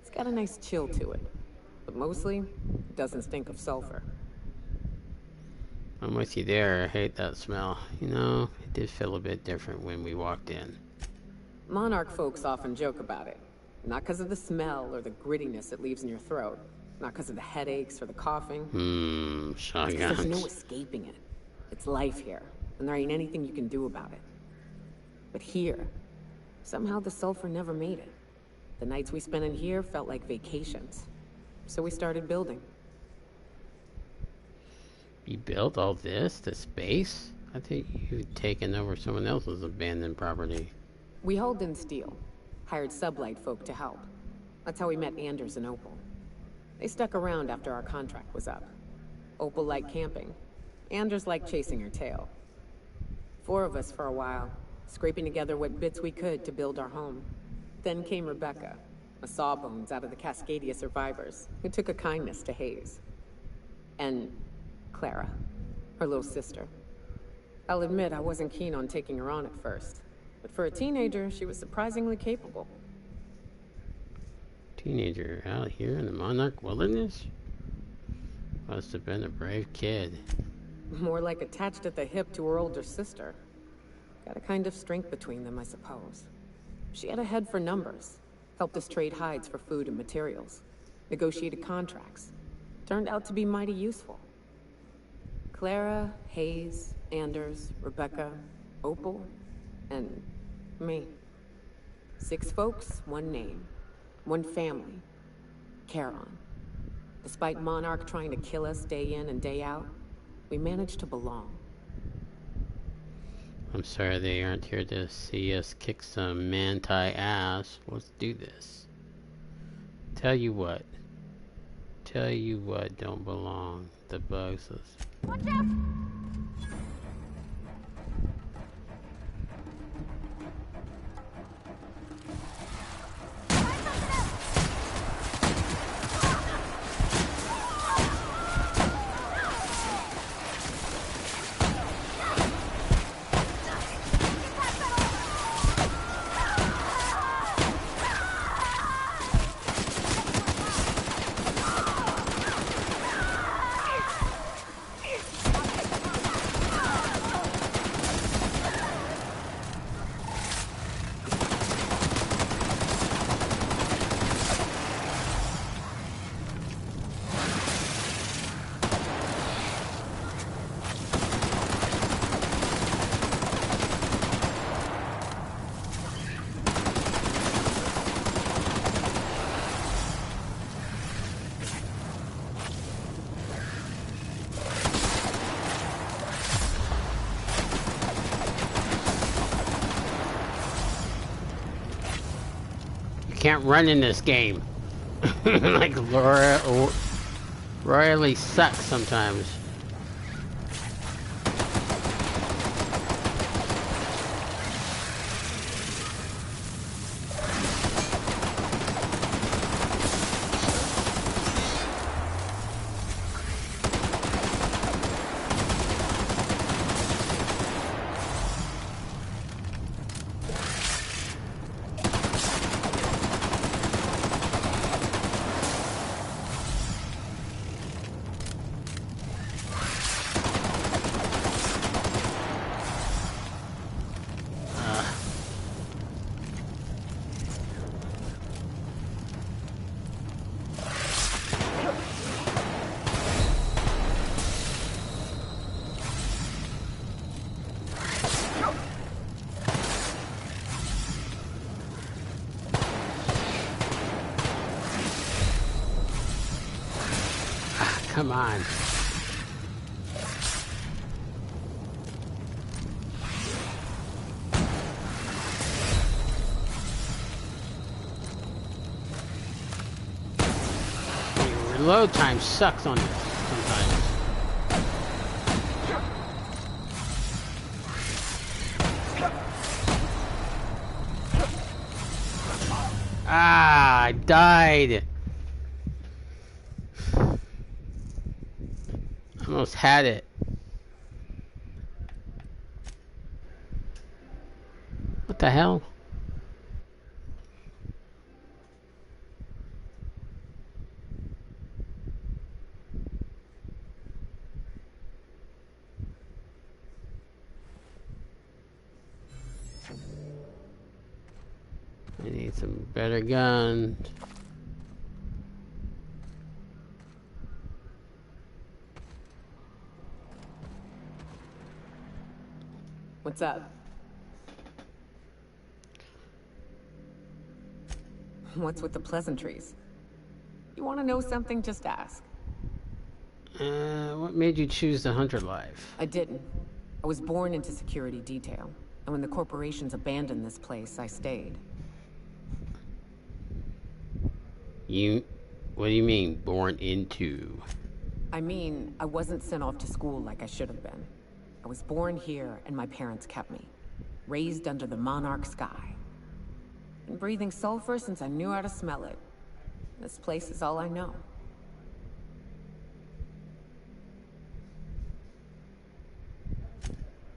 It's got a nice chill to it. But mostly, it doesn't stink of sulfur. I'm with you there. I hate that smell. You know, it did feel a bit different when we walked in. Monarch folks often joke about it. Not because of the smell or the grittiness it leaves in your throat. Not because of the headaches or the coughing. There's no Shotguns. escaping it. It's life here, and there ain't anything you can do about it. But here, somehow the sulfur never made it. The nights we spent in here felt like vacations. So we started building. You built all this? This base? I think you'd taken over someone else's abandoned property. We hauled in steel. Hired sublight folk to help. That's how we met Anders and Opal. They stuck around after our contract was up. Opal liked camping. Anders liked chasing her tail. 4 of us for a while, scraping together what bits we could to build our home. Then came Rebecca, a sawbones out of the Cascadia survivors, who took a kindness to Hayes. And Clara, her little sister. I'll admit I wasn't keen on taking her on at first, but for a teenager, she was surprisingly capable. Teenager out here in the Monarch Wilderness? Must have been a brave kid. More like attached at the hip to her older sister. Got a kind of strength between them, I suppose. She had a head for numbers, helped us trade hides for food and materials, negotiated contracts. Turned out to be mighty useful. Clara, Hayes, Anders, Rebecca, Opal, and me. 6 folks, 1 name. 1 family. Charon. Despite Monarch trying to kill us day in and day out, we managed to belong. I'm sorry they aren't here to see us kick some manti ass. Let's do this. Tell you what, don't belong. The bugs. Watch out! can't run in this game. Like Laura royally sucks sometimes. Come on. Reload time sucks on this sometimes. Ah, I died. Almost had it. What the hell? I need some better guns. What's up? What's with the pleasantries? You want to know something? Just ask. What made you choose the hunter life? I didn't. I was born into security detail, and when the corporations abandoned this place, I stayed. What do you mean, born into? I mean, I wasn't sent off to school like I should have been. I was born here, and my parents kept me. Raised under the monarch sky. Been breathing sulfur since I knew how to smell it. This place is all I know.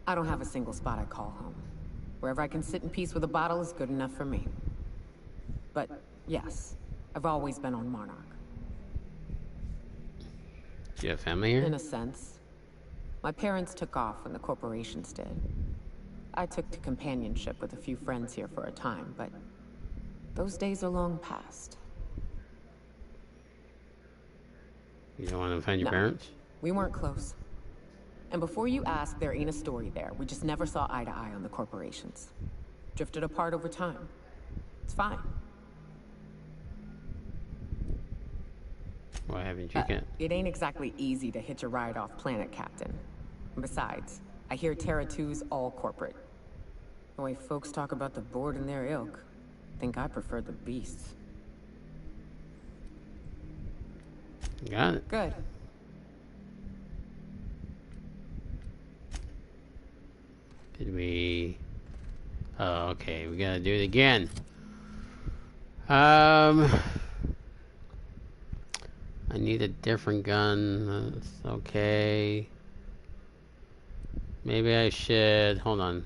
I don't have a single spot I call home. Wherever I can sit in peace with a bottle is good enough for me. But, yes, I've always been on Monarch. Do you have family here? In a sense. My parents took off when the corporations did. I took to companionship with a few friends here for a time, but those days are long past. You don't want to find your No, parents? we weren't close. And before you ask, there ain't a story there. We just never saw eye to eye on the corporations. Drifted apart over time. It's fine. Why haven't you got? It ain't exactly easy to hitch a ride off planet, Captain. And besides, I hear Terra 2's all corporate. The way folks talk about the board and their ilk, think I prefer the beasts. Got it. Good. Did we? Oh, okay. We gotta do it again. I need a different gun. That's okay. Maybe I should. Hold on.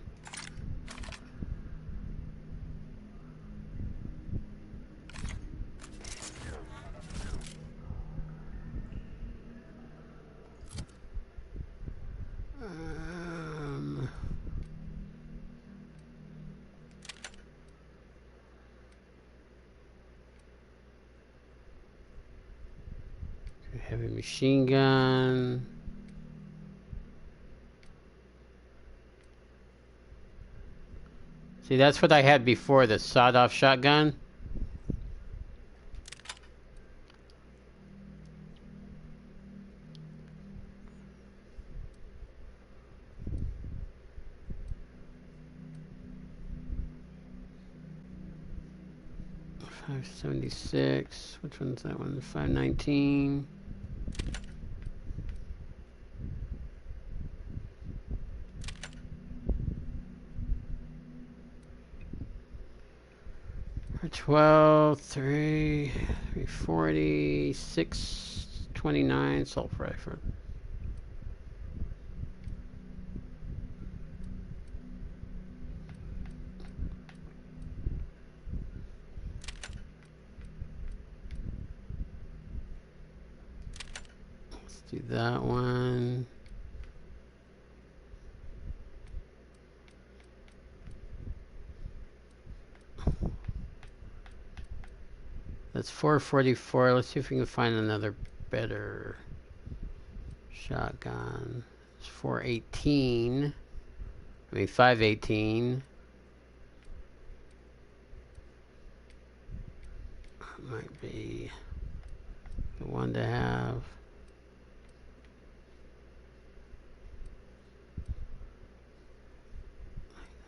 Heavy machine gun. See, that's what I had before, the sawed-off shotgun. 576. Which one's that one? 519. For 12, 340, 629 assault rifle. Let's do that one. That's 444. Let's see if we can find another better shotgun. It's 418. I mean 518. That might be the one to have.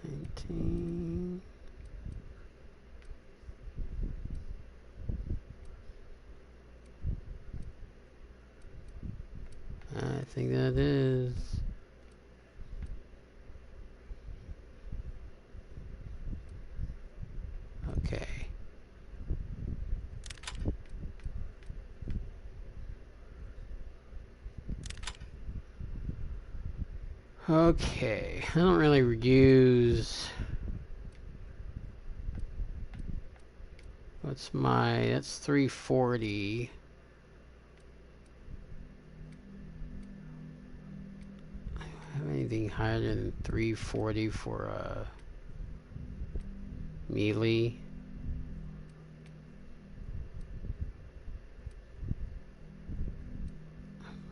19. I think that is. Okay. Okay. I don't really use. What's my. That's 340. Have anything higher than 340 for melee?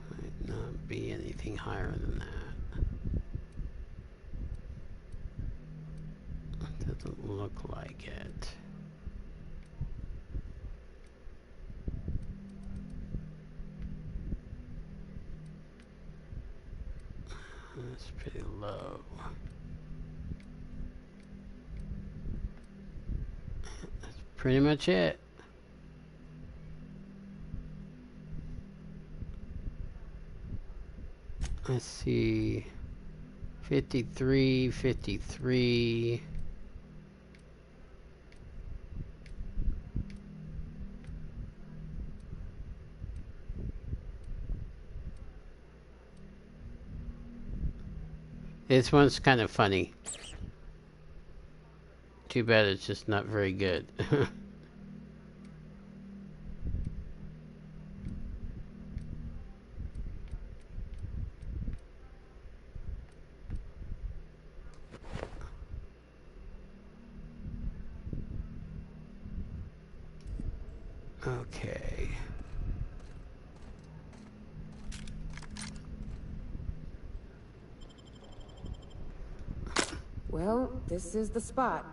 Might not be anything higher than that. Doesn't look like it. That's pretty low. That's pretty much it. Let's see. 53, 53. This one's kind of funny. Too bad it's just not very good. Okay. Well, this is the spot.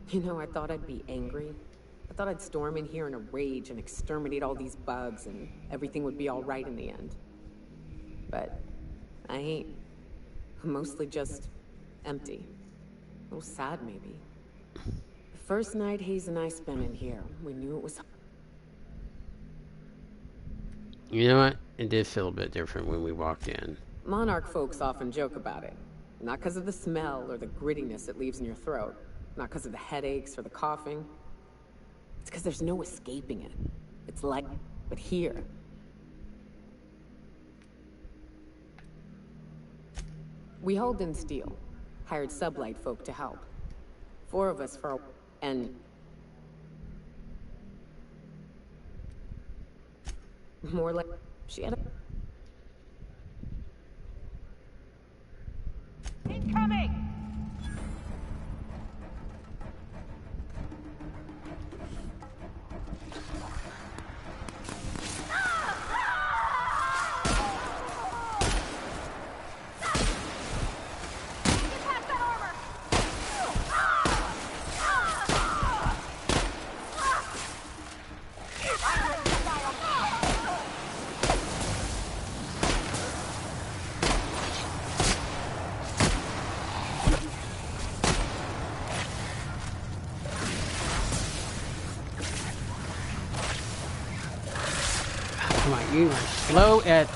You know, I thought I'd be angry. I thought I'd storm in here in a rage and exterminate all these bugs and everything would be all right in the end. But I ain't. I'm mostly just empty. A little sad, maybe. The first night Hayes and I spent in here, we knew it was... You know what? It did feel a bit different when we walked in. Monarch folks often joke about it. Not because of the smell or the grittiness it leaves in your throat. Not because of the headaches or the coughing. It's because there's no escaping it. It's like, but here. We hauled in steel. Hired sublight folk to help. 4 of us for and... more like... she had a... Incoming! You are slow at...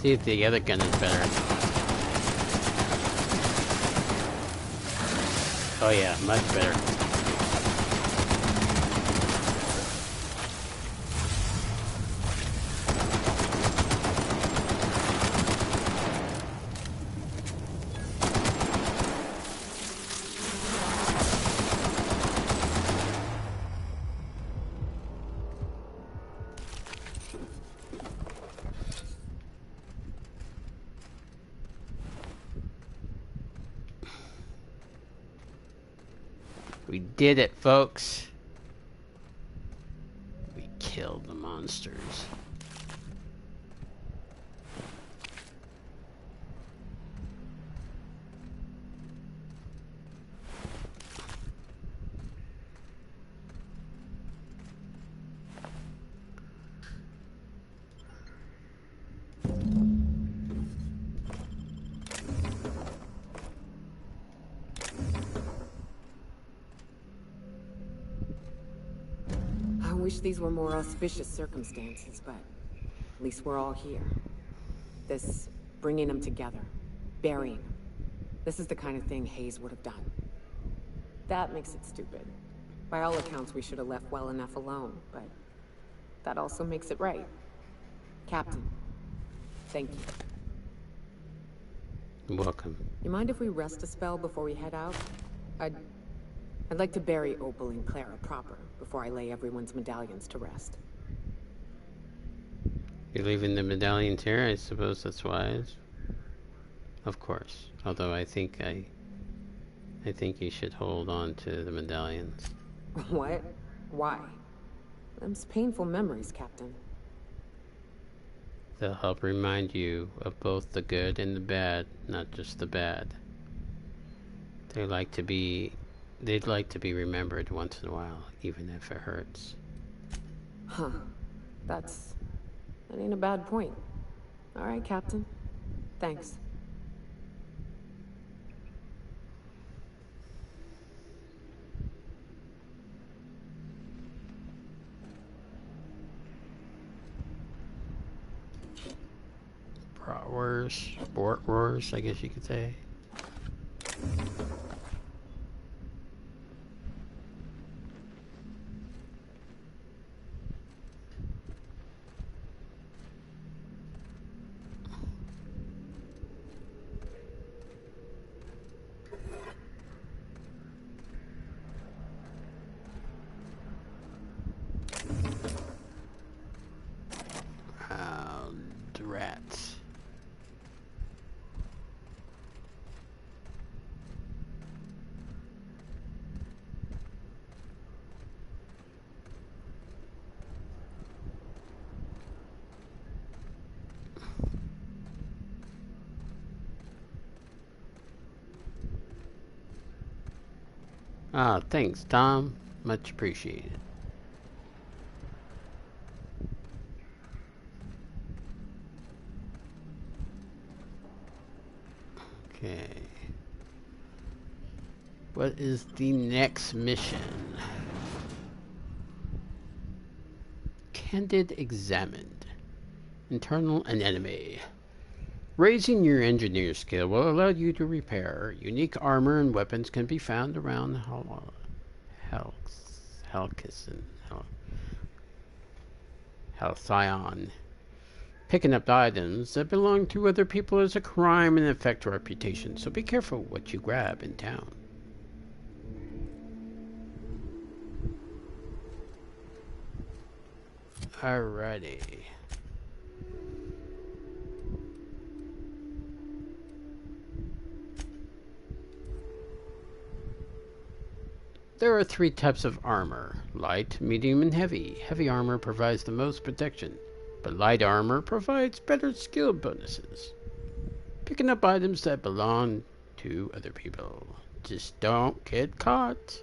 See if the other gun is better. Oh yeah, much better. We did it, folks. We killed the monsters. I wish these were more auspicious circumstances, but at least we're all here. This bringing them together, burying them. This is the kind of thing Hayes would have done. That makes it stupid. By all accounts, we should have left well enough alone, but that also makes it right. Captain, thank you. You're welcome. You mind if we rest a spell before we head out? I'd like to bury Opal and Clara proper before I lay everyone's medallions to rest. You're leaving the medallions here? I suppose that's wise. Of course. Although I think you should hold on to the medallions. What? Why? Them's painful memories, Captain. They'll help remind you of both the good and the bad, not just the bad. They'd like to be remembered once in a while, even if it hurts. Huh. That ain't a bad point. All right, Captain. Thanks. Sport wars, I guess you could say. Rats. Ah, thanks, Tom. Much appreciated. Okay. What is the next mission? Candid examined. Internal and enemy. Raising your engineer skill will allow you to repair. Unique armor and weapons can be found around Halcyon. Picking up items that belong to other people is a crime and affect reputation, so be careful what you grab in town. Alrighty. There are 3 types of armor. Light, medium, and heavy. Heavy armor provides the most protection, but light armor provides better skill bonuses. Picking up items that belong to other people. Just don't get caught.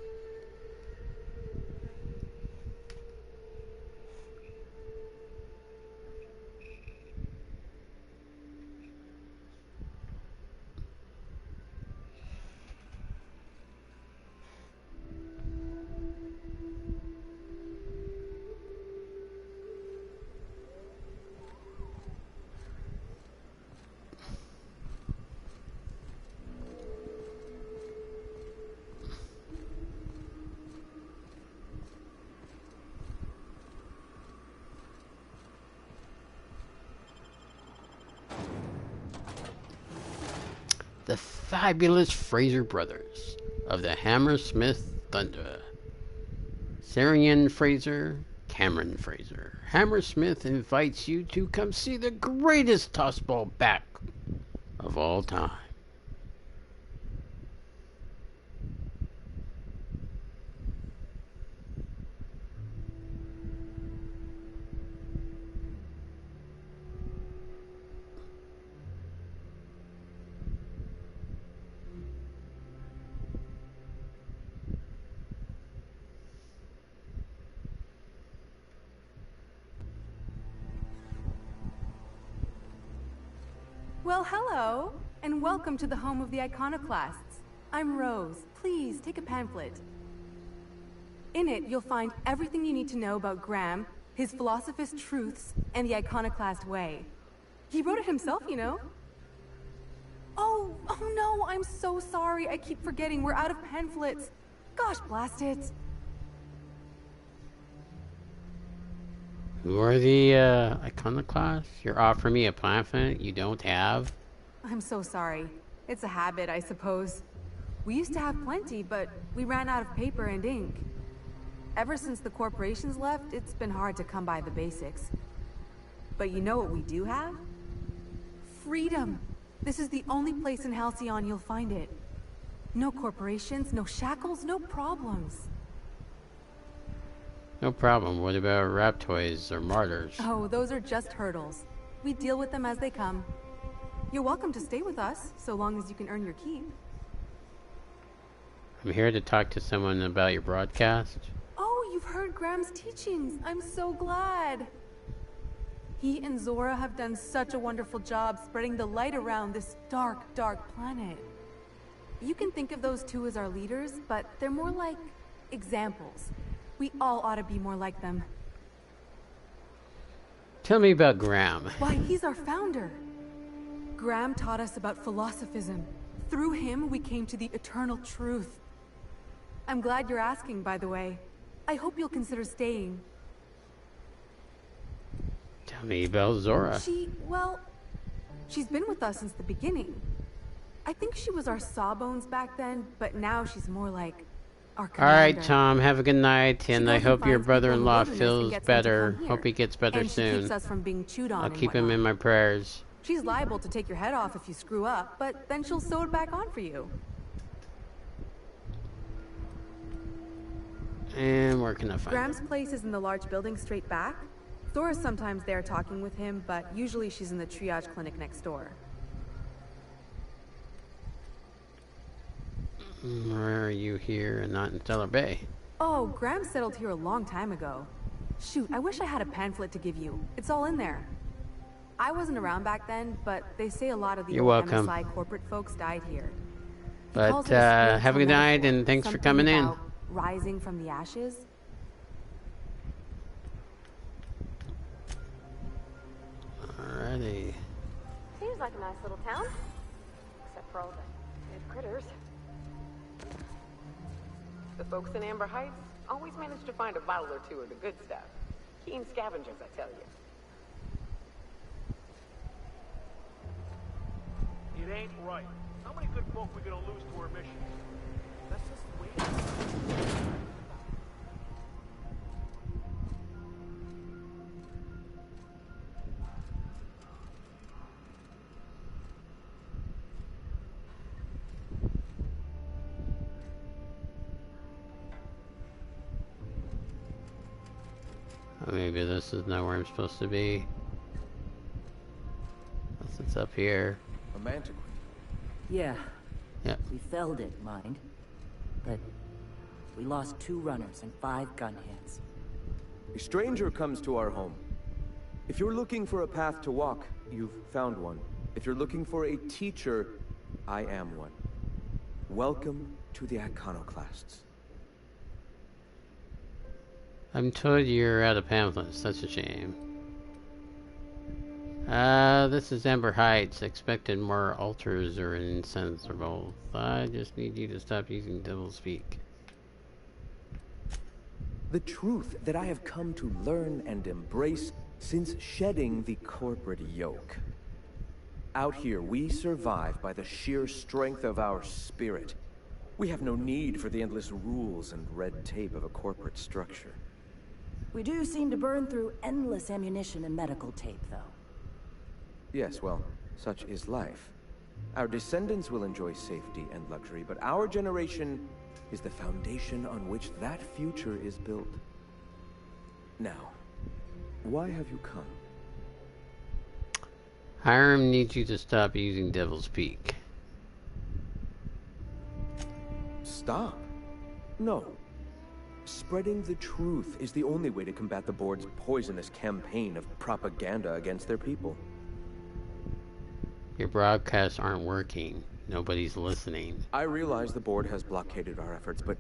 The fabulous Fraser brothers of the Hammersmith Thunder. Sarian Fraser, Cameron Fraser. Hammersmith invites you to come see the greatest tossball back of all time. Well, hello, and welcome to the home of the Iconoclasts. I'm Rose. Please, take a pamphlet. In it, you'll find everything you need to know about Graham, his philosophist truths, and the Iconoclast way. He wrote it himself, you know. Oh no, I'm so sorry. I keep forgetting we're out of pamphlets. Gosh, blast it. Who are the iconoclasts? You're offering me a pamphlet you don't have? I'm so sorry. It's a habit, I suppose. We used to have plenty, but we ran out of paper and ink. Ever since the corporations left, it's been hard to come by the basics. But you know what we do have? Freedom! This is the only place in Halcyon you'll find it. No corporations, no shackles, no problems. No problem. What about Raptoids or Martyrs? Oh, those are just hurdles. We deal with them as they come. You're welcome to stay with us, so long as you can earn your keep. I'm here to talk to someone about your broadcast. Oh, you've heard Graham's teachings. I'm so glad. He and Zora have done such a wonderful job spreading the light around this dark, dark planet. You can think of those two as our leaders, but they're more like examples. We all ought to be more like them. Tell me about Graham. Why, he's our founder. Graham taught us about philosophism. Through him, we came to the eternal truth. I'm glad you're asking, by the way. I hope you'll consider staying. Tell me about Zora. She's been with us since the beginning. I think she was our sawbones back then, but now she's more like our commander. Alright, Tom, have a good night, and I hope your brother-in-law feels better. Here. Hope he gets better and soon. She keeps us from being chewed on I'll and keep him in my prayers. She's liable to take your head off if you screw up, but then she'll sew it back on for you. And where can I find Graham's him? place is in the large building straight back. Zora's sometimes there talking with him, but usually she's in the triage clinic next door. Where are you here and not in Stellar Bay? Oh, Graham settled here a long time ago. Shoot, I wish I had a pamphlet to give you. It's all in there. I wasn't around back then, but they say a lot of the You're old welcome. MSI corporate folks died here. He But calls it a have a good spiritual night, metaphor, and thanks for something coming in. about rising from the ashes. Alrighty. Seems like a nice little town. Except for all the dead critters. The folks in Amber Heights always manage to find a bottle or two of the good stuff. Keen scavengers, I tell you. It ain't right. How many good folk we gonna lose to our mission? That's just the way it is. Maybe this is not where I'm supposed to be. Unless it's up here. A manticore. Yeah. Yep. We felled it, mind. But we lost 2 runners and 5 gun hands. A stranger comes to our home. If you're looking for a path to walk, you've found one. If you're looking for a teacher, I am one. Welcome to the Iconoclasts. I'm told you're out of pamphlets. That's a shame. This is Amber Heights. Expected more altars or insensible. I just need you to stop using doublespeak. The truth that I have come to learn and embrace since shedding the corporate yoke. Out here, we survive by the sheer strength of our spirit. We have no need for the endless rules and red tape of a corporate structure. We do seem to burn through endless ammunition and medical tape, though. Yes, well, such is life. Our descendants will enjoy safety and luxury, but our generation is the foundation on which that future is built. Now, why have you come? Hiram needs you to stop using Devil's Peak. Stop? No. Spreading the truth is the only way to combat the board's poisonous campaign of propaganda against their people. Your broadcasts aren't working. Nobody's listening. I realize the board has blockaded our efforts, but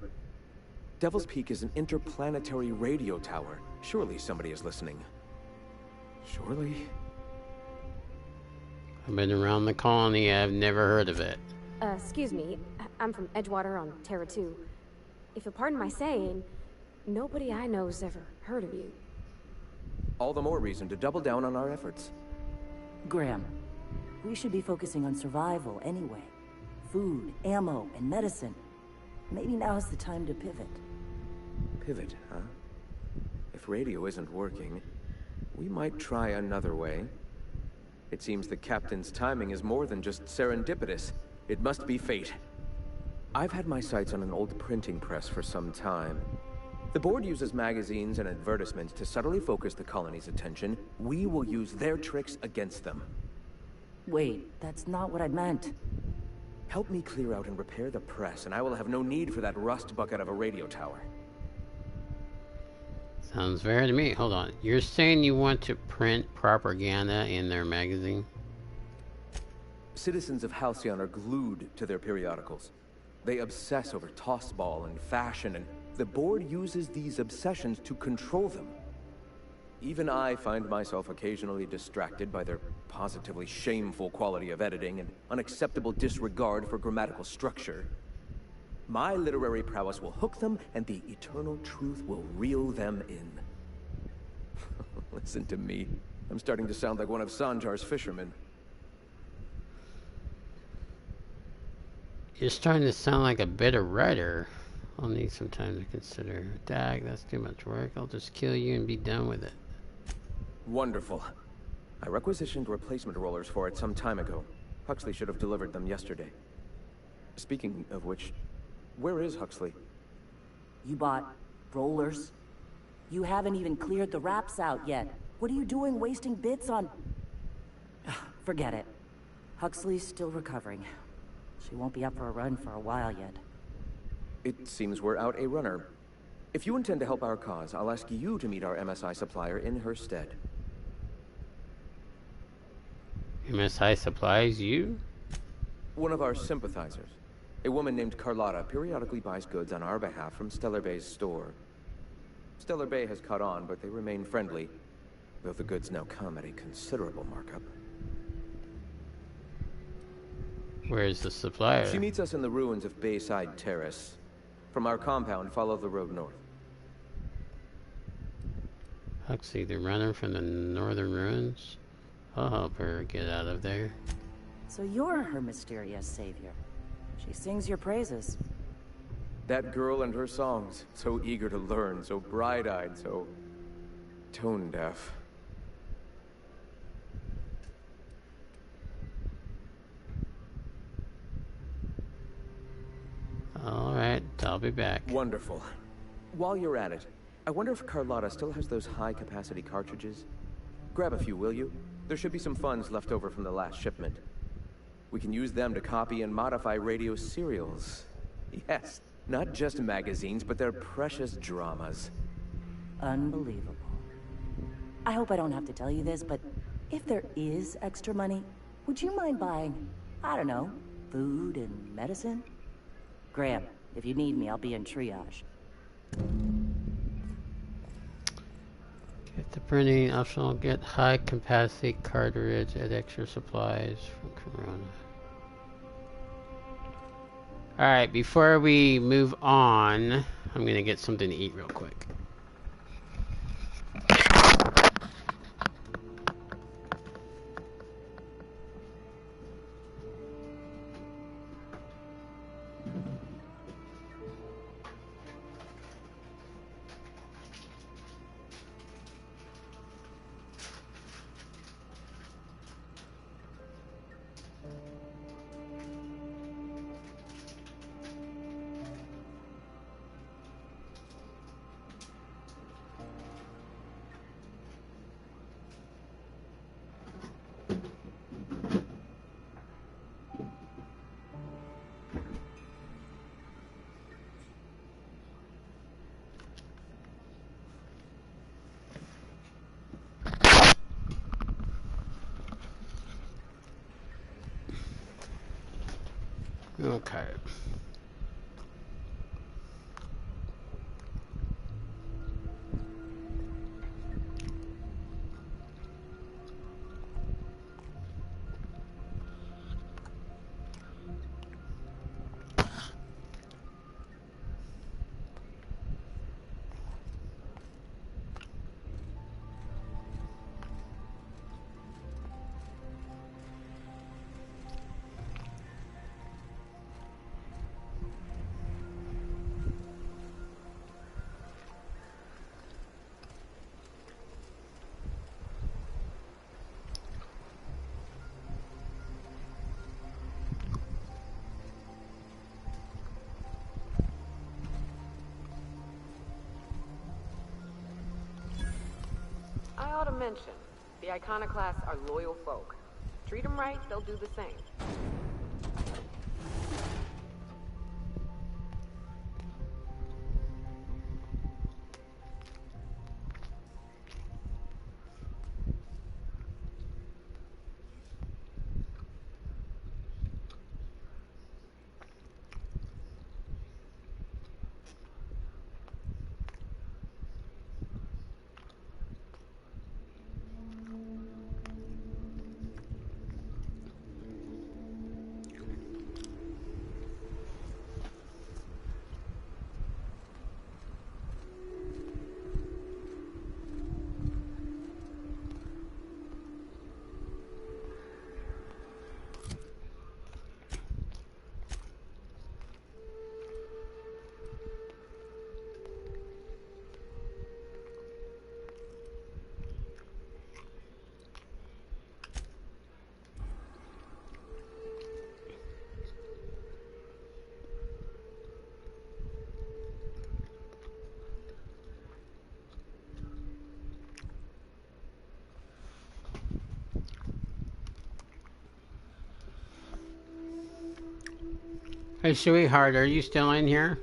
Devil's Peak is an interplanetary radio tower. Surely somebody is listening. Surely? I've been around the colony. I've never heard of it. Excuse me. I'm from Edgewater on Terra 2. If you'll pardon my saying, nobody I know's ever heard of you. All the more reason to double down on our efforts. Graham, we should be focusing on survival anyway. Food, ammo, and medicine. Maybe now's the time to pivot. Pivot, huh? If radio isn't working, we might try another way. It seems the captain's timing is more than just serendipitous. It must be fate. I've had my sights on an old printing press for some time. The board uses magazines and advertisements to subtly focus the colony's attention. We will use their tricks against them. Wait, that's not what I meant. Help me clear out and repair the press, and I will have no need for that rust bucket of a radio tower. Sounds fair to me. Hold on. You're saying you want to print propaganda in their magazine? Citizens of Halcyon are glued to their periodicals. They obsess over tossball and fashion, and the board uses these obsessions to control them. Even I find myself occasionally distracted by their positively shameful quality of editing and unacceptable disregard for grammatical structure. My literary prowess will hook them, and the eternal truth will reel them in. Listen to me. I'm starting to sound like one of Sanjar's fishermen. You're starting to sound like a bitter writer. I'll need some time to consider. Dag, that's too much work. I'll just kill you and be done with it. Wonderful. I requisitioned replacement rollers for it some time ago. Huxley should have delivered them yesterday. Speaking of which, where is Huxley? You bought rollers? You haven't even cleared the wraps out yet. What are you doing wasting bits on... Forget it. Huxley's still recovering. She won't be up for a run for a while yet. It seems we're out a runner. If you intend to help our cause, I'll ask you to meet our MSI supplier in her stead. MSI supplies you? One of our sympathizers. A woman named Carlotta periodically buys goods on our behalf from Stellar Bay's store. Stellar Bay has caught on, but they remain friendly, though the goods now come at a considerable markup. Where's the supplier? She meets us in the ruins of Bayside Terrace. From our compound, follow the road north. Huxley, the runner from the northern ruins? I'll help her get out of there. So you're her mysterious savior. She sings your praises. That girl and her songs, so eager to learn, so bright-eyed, so tone-deaf. Alright, I'll be back. Wonderful. While you're at it, I wonder if Carlotta still has those high-capacity cartridges? Grab a few, will you? There should be some funds left over from the last shipment. We can use them to copy and modify radio serials. Yes, not just magazines, but their precious dramas. Unbelievable. I hope I don't have to tell you this, but if there is extra money, would you mind buying, I don't know, food and medicine? Graham, if you need me, I'll be in triage. Get the printing optional. Get high capacity cartridge at extra supplies from Corona. Alright, before we move on, I'm gonna get something to eat real quick. Okay. I ought to mention, the Iconoclasts are loyal folk. Treat them right, they'll do the same. Hey, sweetheart, are you still in here?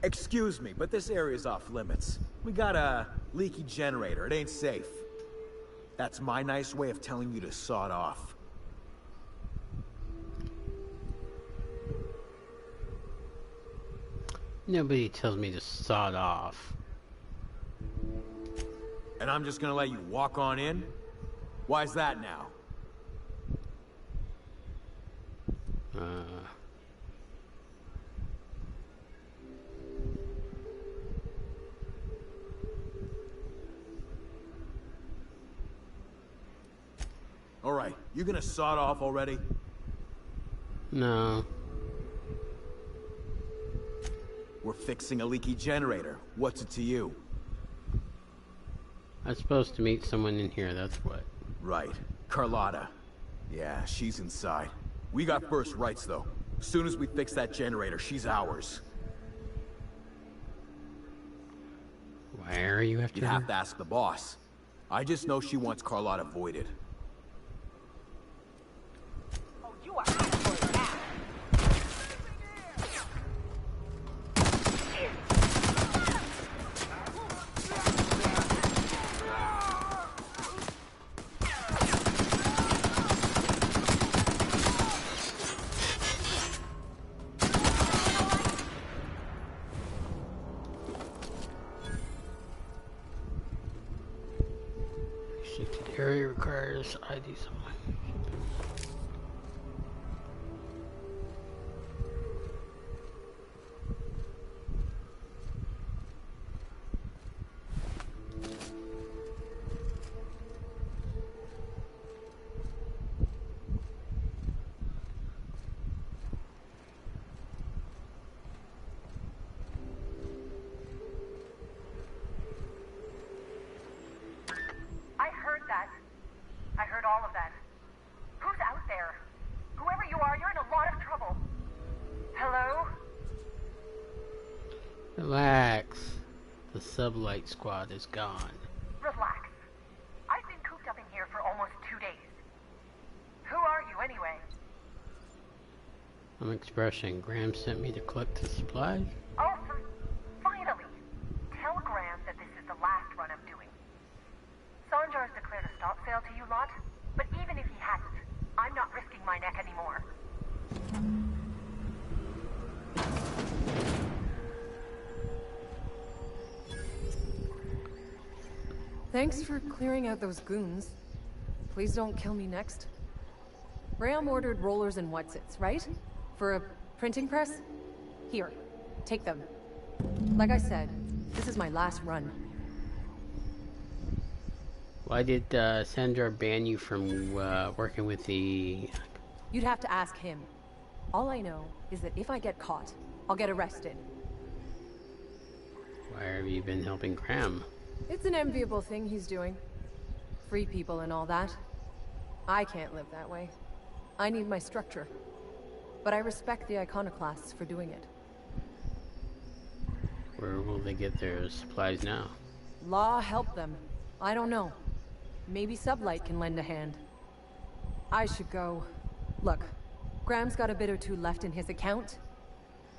Excuse me, but this area's off limits. We got a leaky generator. It ain't safe. That's my nice way of telling you to sod off. Nobody tells me to sod off. And I'm just gonna let you walk on in? Why's that now? Alright, you gonna sod off already? No. We're fixing a leaky generator. What's it to you? I'm supposed to meet someone in here, that's what. Right. Carlotta. Yeah, she's inside. We got first rights, though. As soon as we fix that generator, she's ours. Why are you after You'd her? have to ask the boss. I just know she wants Carlotta voided. Oh, you are out for now. Restricted area requires ID supply. I heard that. I heard all of that. Who's out there? Whoever you are, you're in a lot of trouble. Hello? Relax. The sublight squad is gone. Relax. I've been cooped up in here for almost 2 days. Who are you, anyway? I'm expressing. Graham sent me to collect the supplies. Oh, finally! Tell Graham that this is the last run I'm doing. Sanjar's declared a stop sale to you lot, but even if he hadn't, I'm not risking my neck anymore. Thanks for clearing out those goons. Please don't kill me next. Graham ordered rollers and whatsits, right? For a printing press? Here, take them. Like I said, this is my last run. Why did Sandra ban you from working with the... You'd have to ask him. All I know is that if I get caught, I'll get arrested. Why have you been helping Graham? It's an enviable thing he's doing. Free people and all that. I can't live that way. I need my structure. But I respect the iconoclasts for doing it. Where will they get their supplies now? Law help them. I don't know. Maybe Sublight can lend a hand. I should go. Look, Graham's got a bit or two left in his account.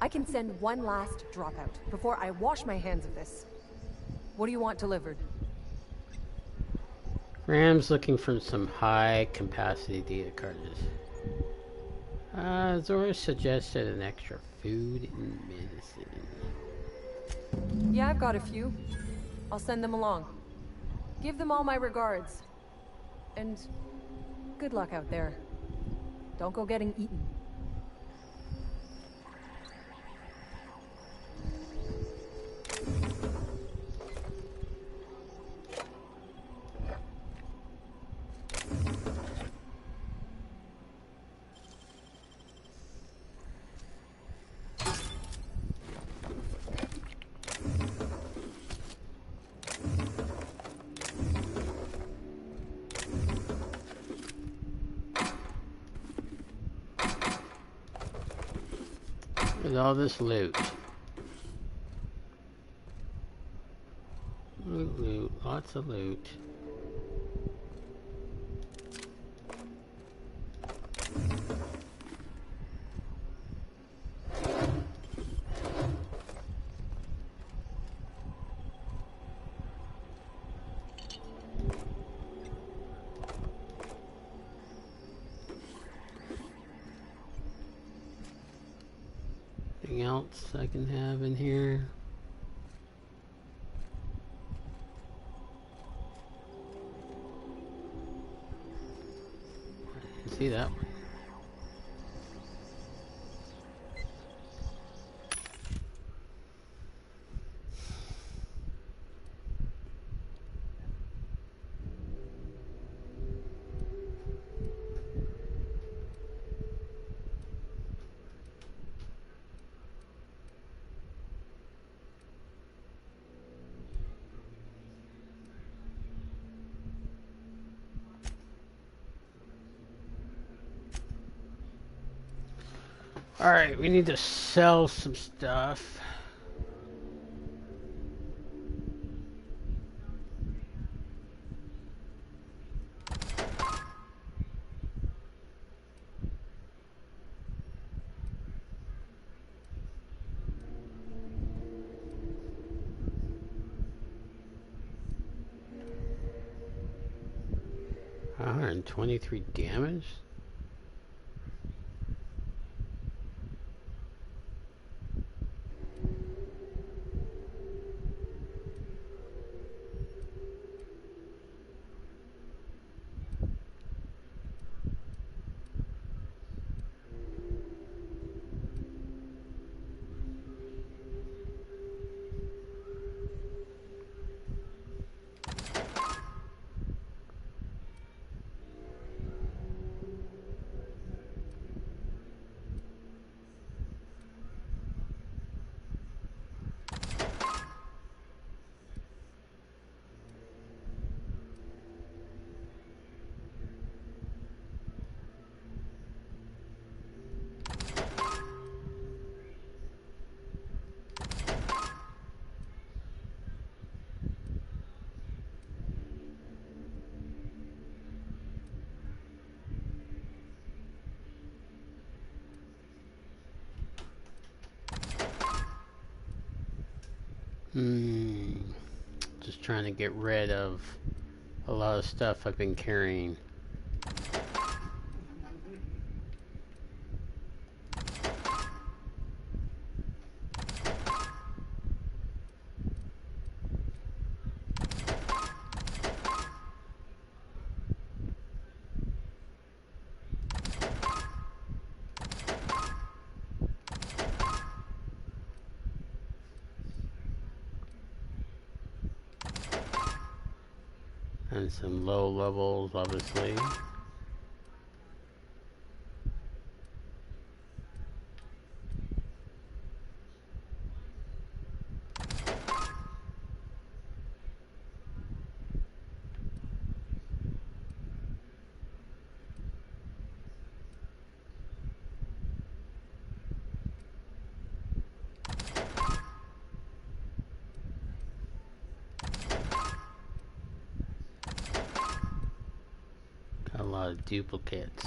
I can send one last dropout before I wash my hands of this. What do you want delivered? Graham's looking for some high-capacity data cards. Zora suggested an extra food and medicine. Yeah, I've got a few. I'll send them along. Give them all my regards. And good luck out there. Don't go getting eaten. With all this loot. Loot, lots of loot. else I can have in here? See that one. Alright, we need to sell some stuff. $123 damage? Just trying to get rid of a lot of stuff I've been carrying. And some low levels, obviously. Got a lot of duplicates.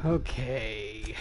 Okay.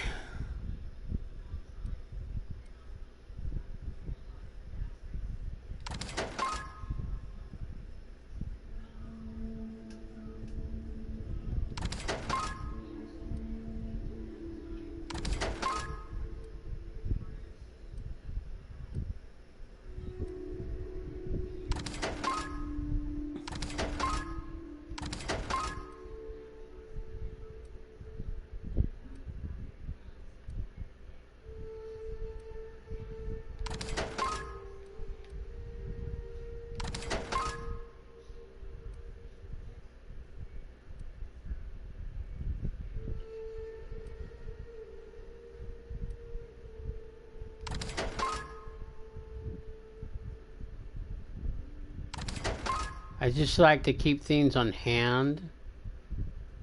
I just like to keep things on hand,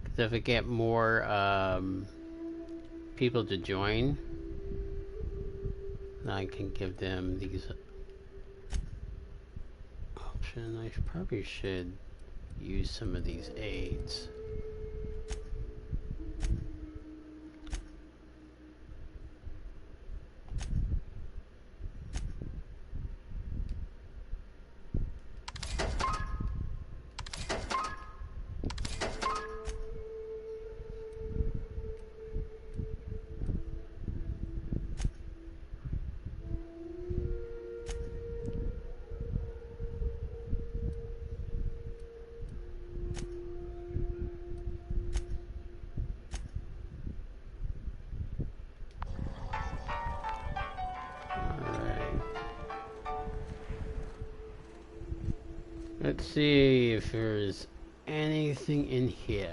because if I get more people to join, then I can give them these options. I probably should use some of these aids. Let's see if there's anything in here.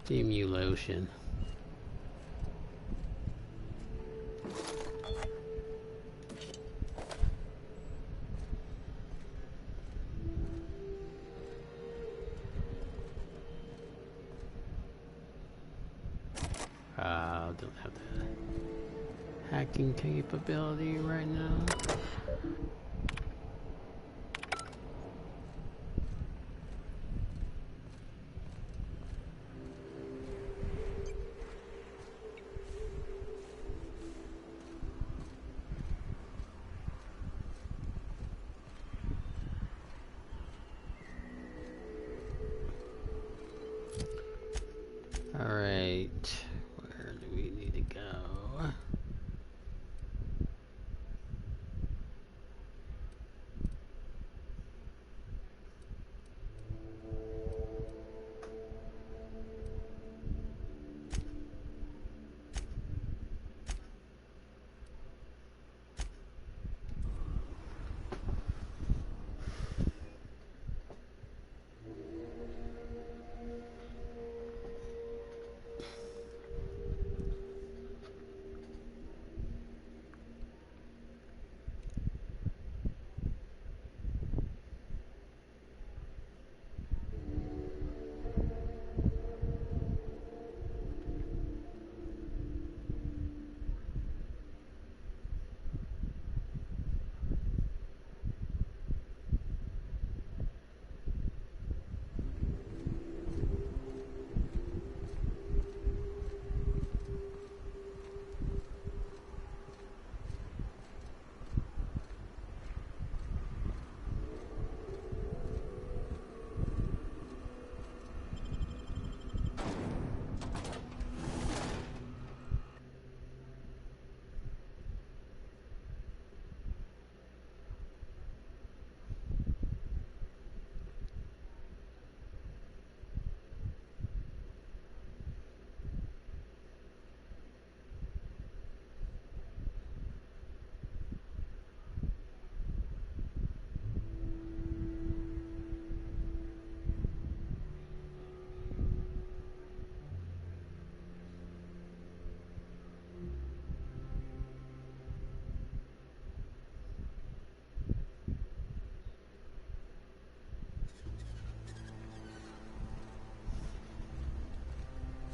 Stimulation. Don't have the hacking capability right now. Alright, where do we need to go?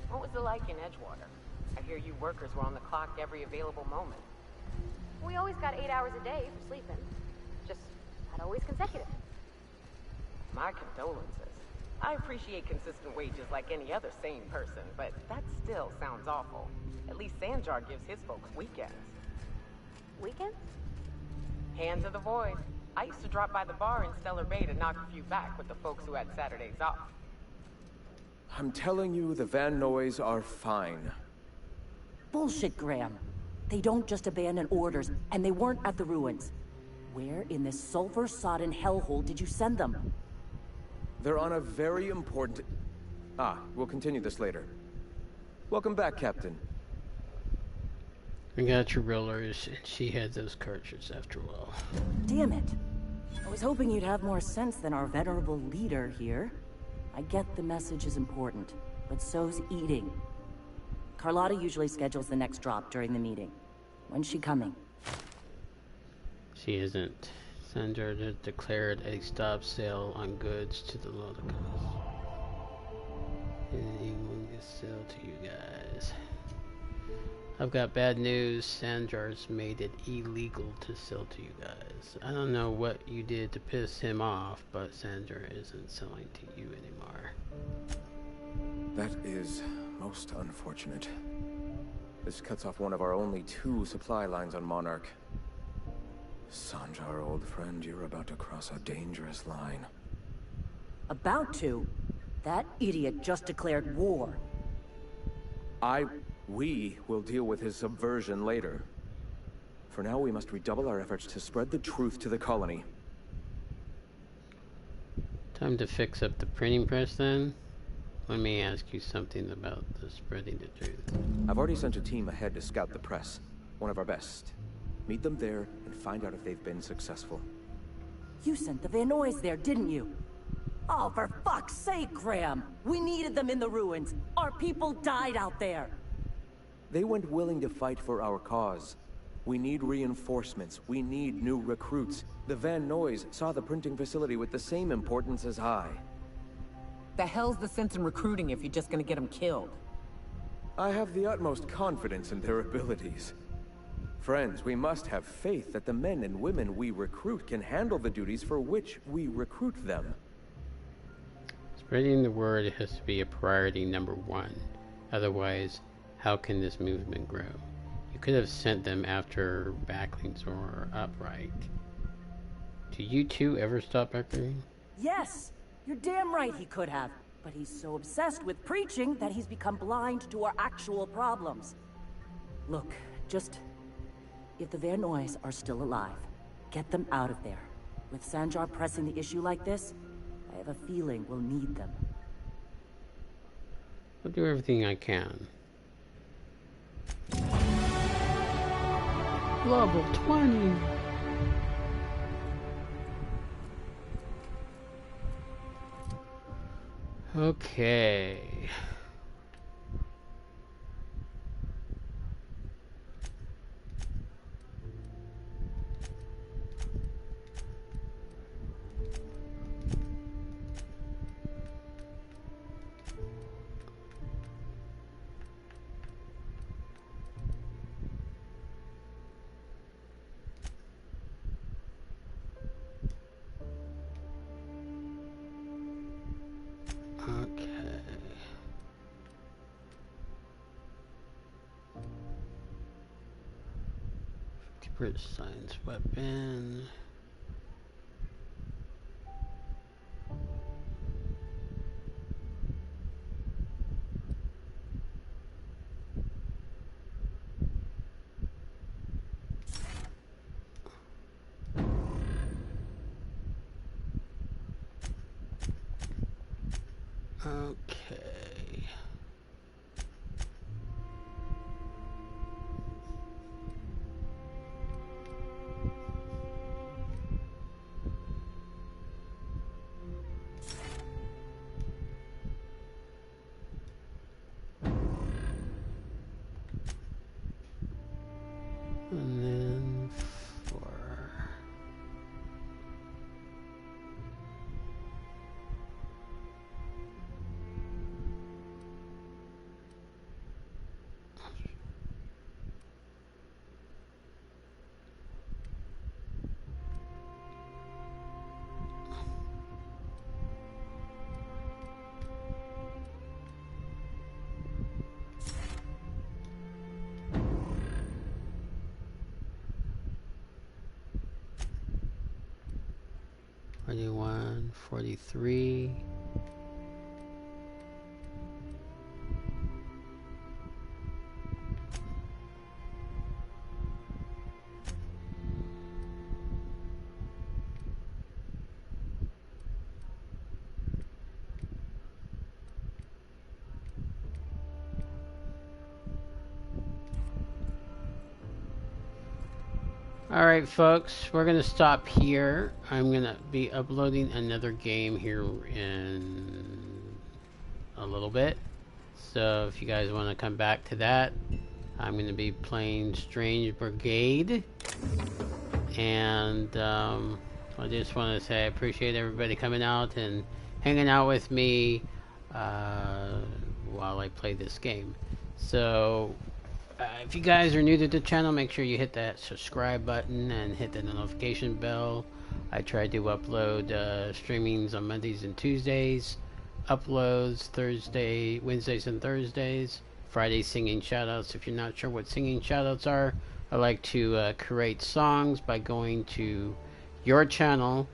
What was it like in Edgewater? I hear you workers were on the clock every available moment. We always got 8 hours a day for sleeping. Just not always consecutive. My condolences. I appreciate consistent wages like any other sane person, but that still sounds awful. At least Sanjar gives his folks weekends. Weekends? Hands of the Void. I used to drop by the bar in Stellar Bay to knock a few back with the folks who had Saturdays off. I'm telling you, the Van Noys are fine. Bullshit, Graham. They don't just abandon orders, and they weren't at the ruins. Where in this sulfur-sodden hellhole did you send them? They're on a very important... we'll continue this later. Welcome back, Captain. I got your rollers, and she had those cartridges after all. Damn it. I was hoping you'd have more sense than our venerable leader here. I get the message is important, but so's eating. Carlotta usually schedules the next drop during the meeting. When's she coming? She isn't. Sandra just declared a stop sale on goods to the Lodicus. Anyone can sell to you guys. I've got bad news. Sanjar's made it illegal to sell to you guys. I don't know what you did to piss him off, but Sanjar isn't selling to you anymore. That is most unfortunate. This cuts off one of our only 2 supply lines on Monarch. Sanjar, old friend, you're about to cross a dangerous line. About to? That idiot just declared war. I We will deal with his subversion later. For now, we must redouble our efforts to spread the truth to the colony. Time to fix up the printing press then. Let me ask you something about the spreading the truth. I've already sent a team ahead to scout the press. One of our best. Meet them there and find out if they've been successful. You sent the Van Noys there, didn't you? Oh, for fuck's sake, Graham! We needed them in the ruins. Our people died out there. They went willing to fight for our cause. We need reinforcements. We need new recruits. The Van Noys saw the printing facility with the same importance as I. The hell's the sense in recruiting if you're just gonna get them killed? I have the utmost confidence in their abilities. Friends, we must have faith that the men and women we recruit can handle the duties for which we recruit them. Spreading the word has to be a priority #1. Otherwise, how can this movement grow? You could have sent them after backlinks or upright. Do you two ever stop bickering? Yes! You're damn right he could have. But he's so obsessed with preaching that he's become blind to our actual problems. Look, just... if the Van Noys are still alive, get them out of there. With Sanjar pressing the issue like this, I have a feeling we'll need them. I'll do everything I can. Level 20! Okay. Okay. 50% science weapon. Okay. And then 4. Forty-one, 43. Alright folks, we're going to stop here. I'm going to be uploading another game here in a little bit. So if you guys want to come back to that, I'm going to be playing Strange Brigade. And I just want to say I appreciate everybody coming out and hanging out with me while I play this game. So if you guys are new to the channel, make sure you hit that subscribe button and hit the notification bell. I try to upload streamings on Mondays and Tuesdays, uploads Wednesdays and Thursdays, Friday singing shoutouts. If you're not sure what singing shoutouts are, I like to create songs by going to your channel,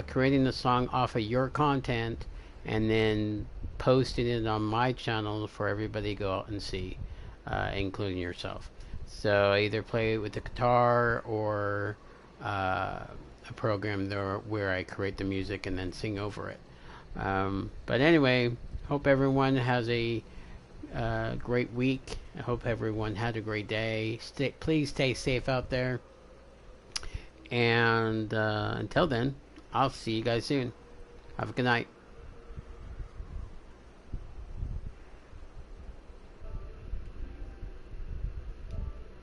creating the song off of your content, and then posting it on my channel for everybody to go out and see. including yourself. So I either play with the guitar or a program there where I create the music and then sing over it. But anyway, hope everyone has a great week. I hope everyone had a great day. Please stay safe out there. And until then, I'll see you guys soon. Have a good night.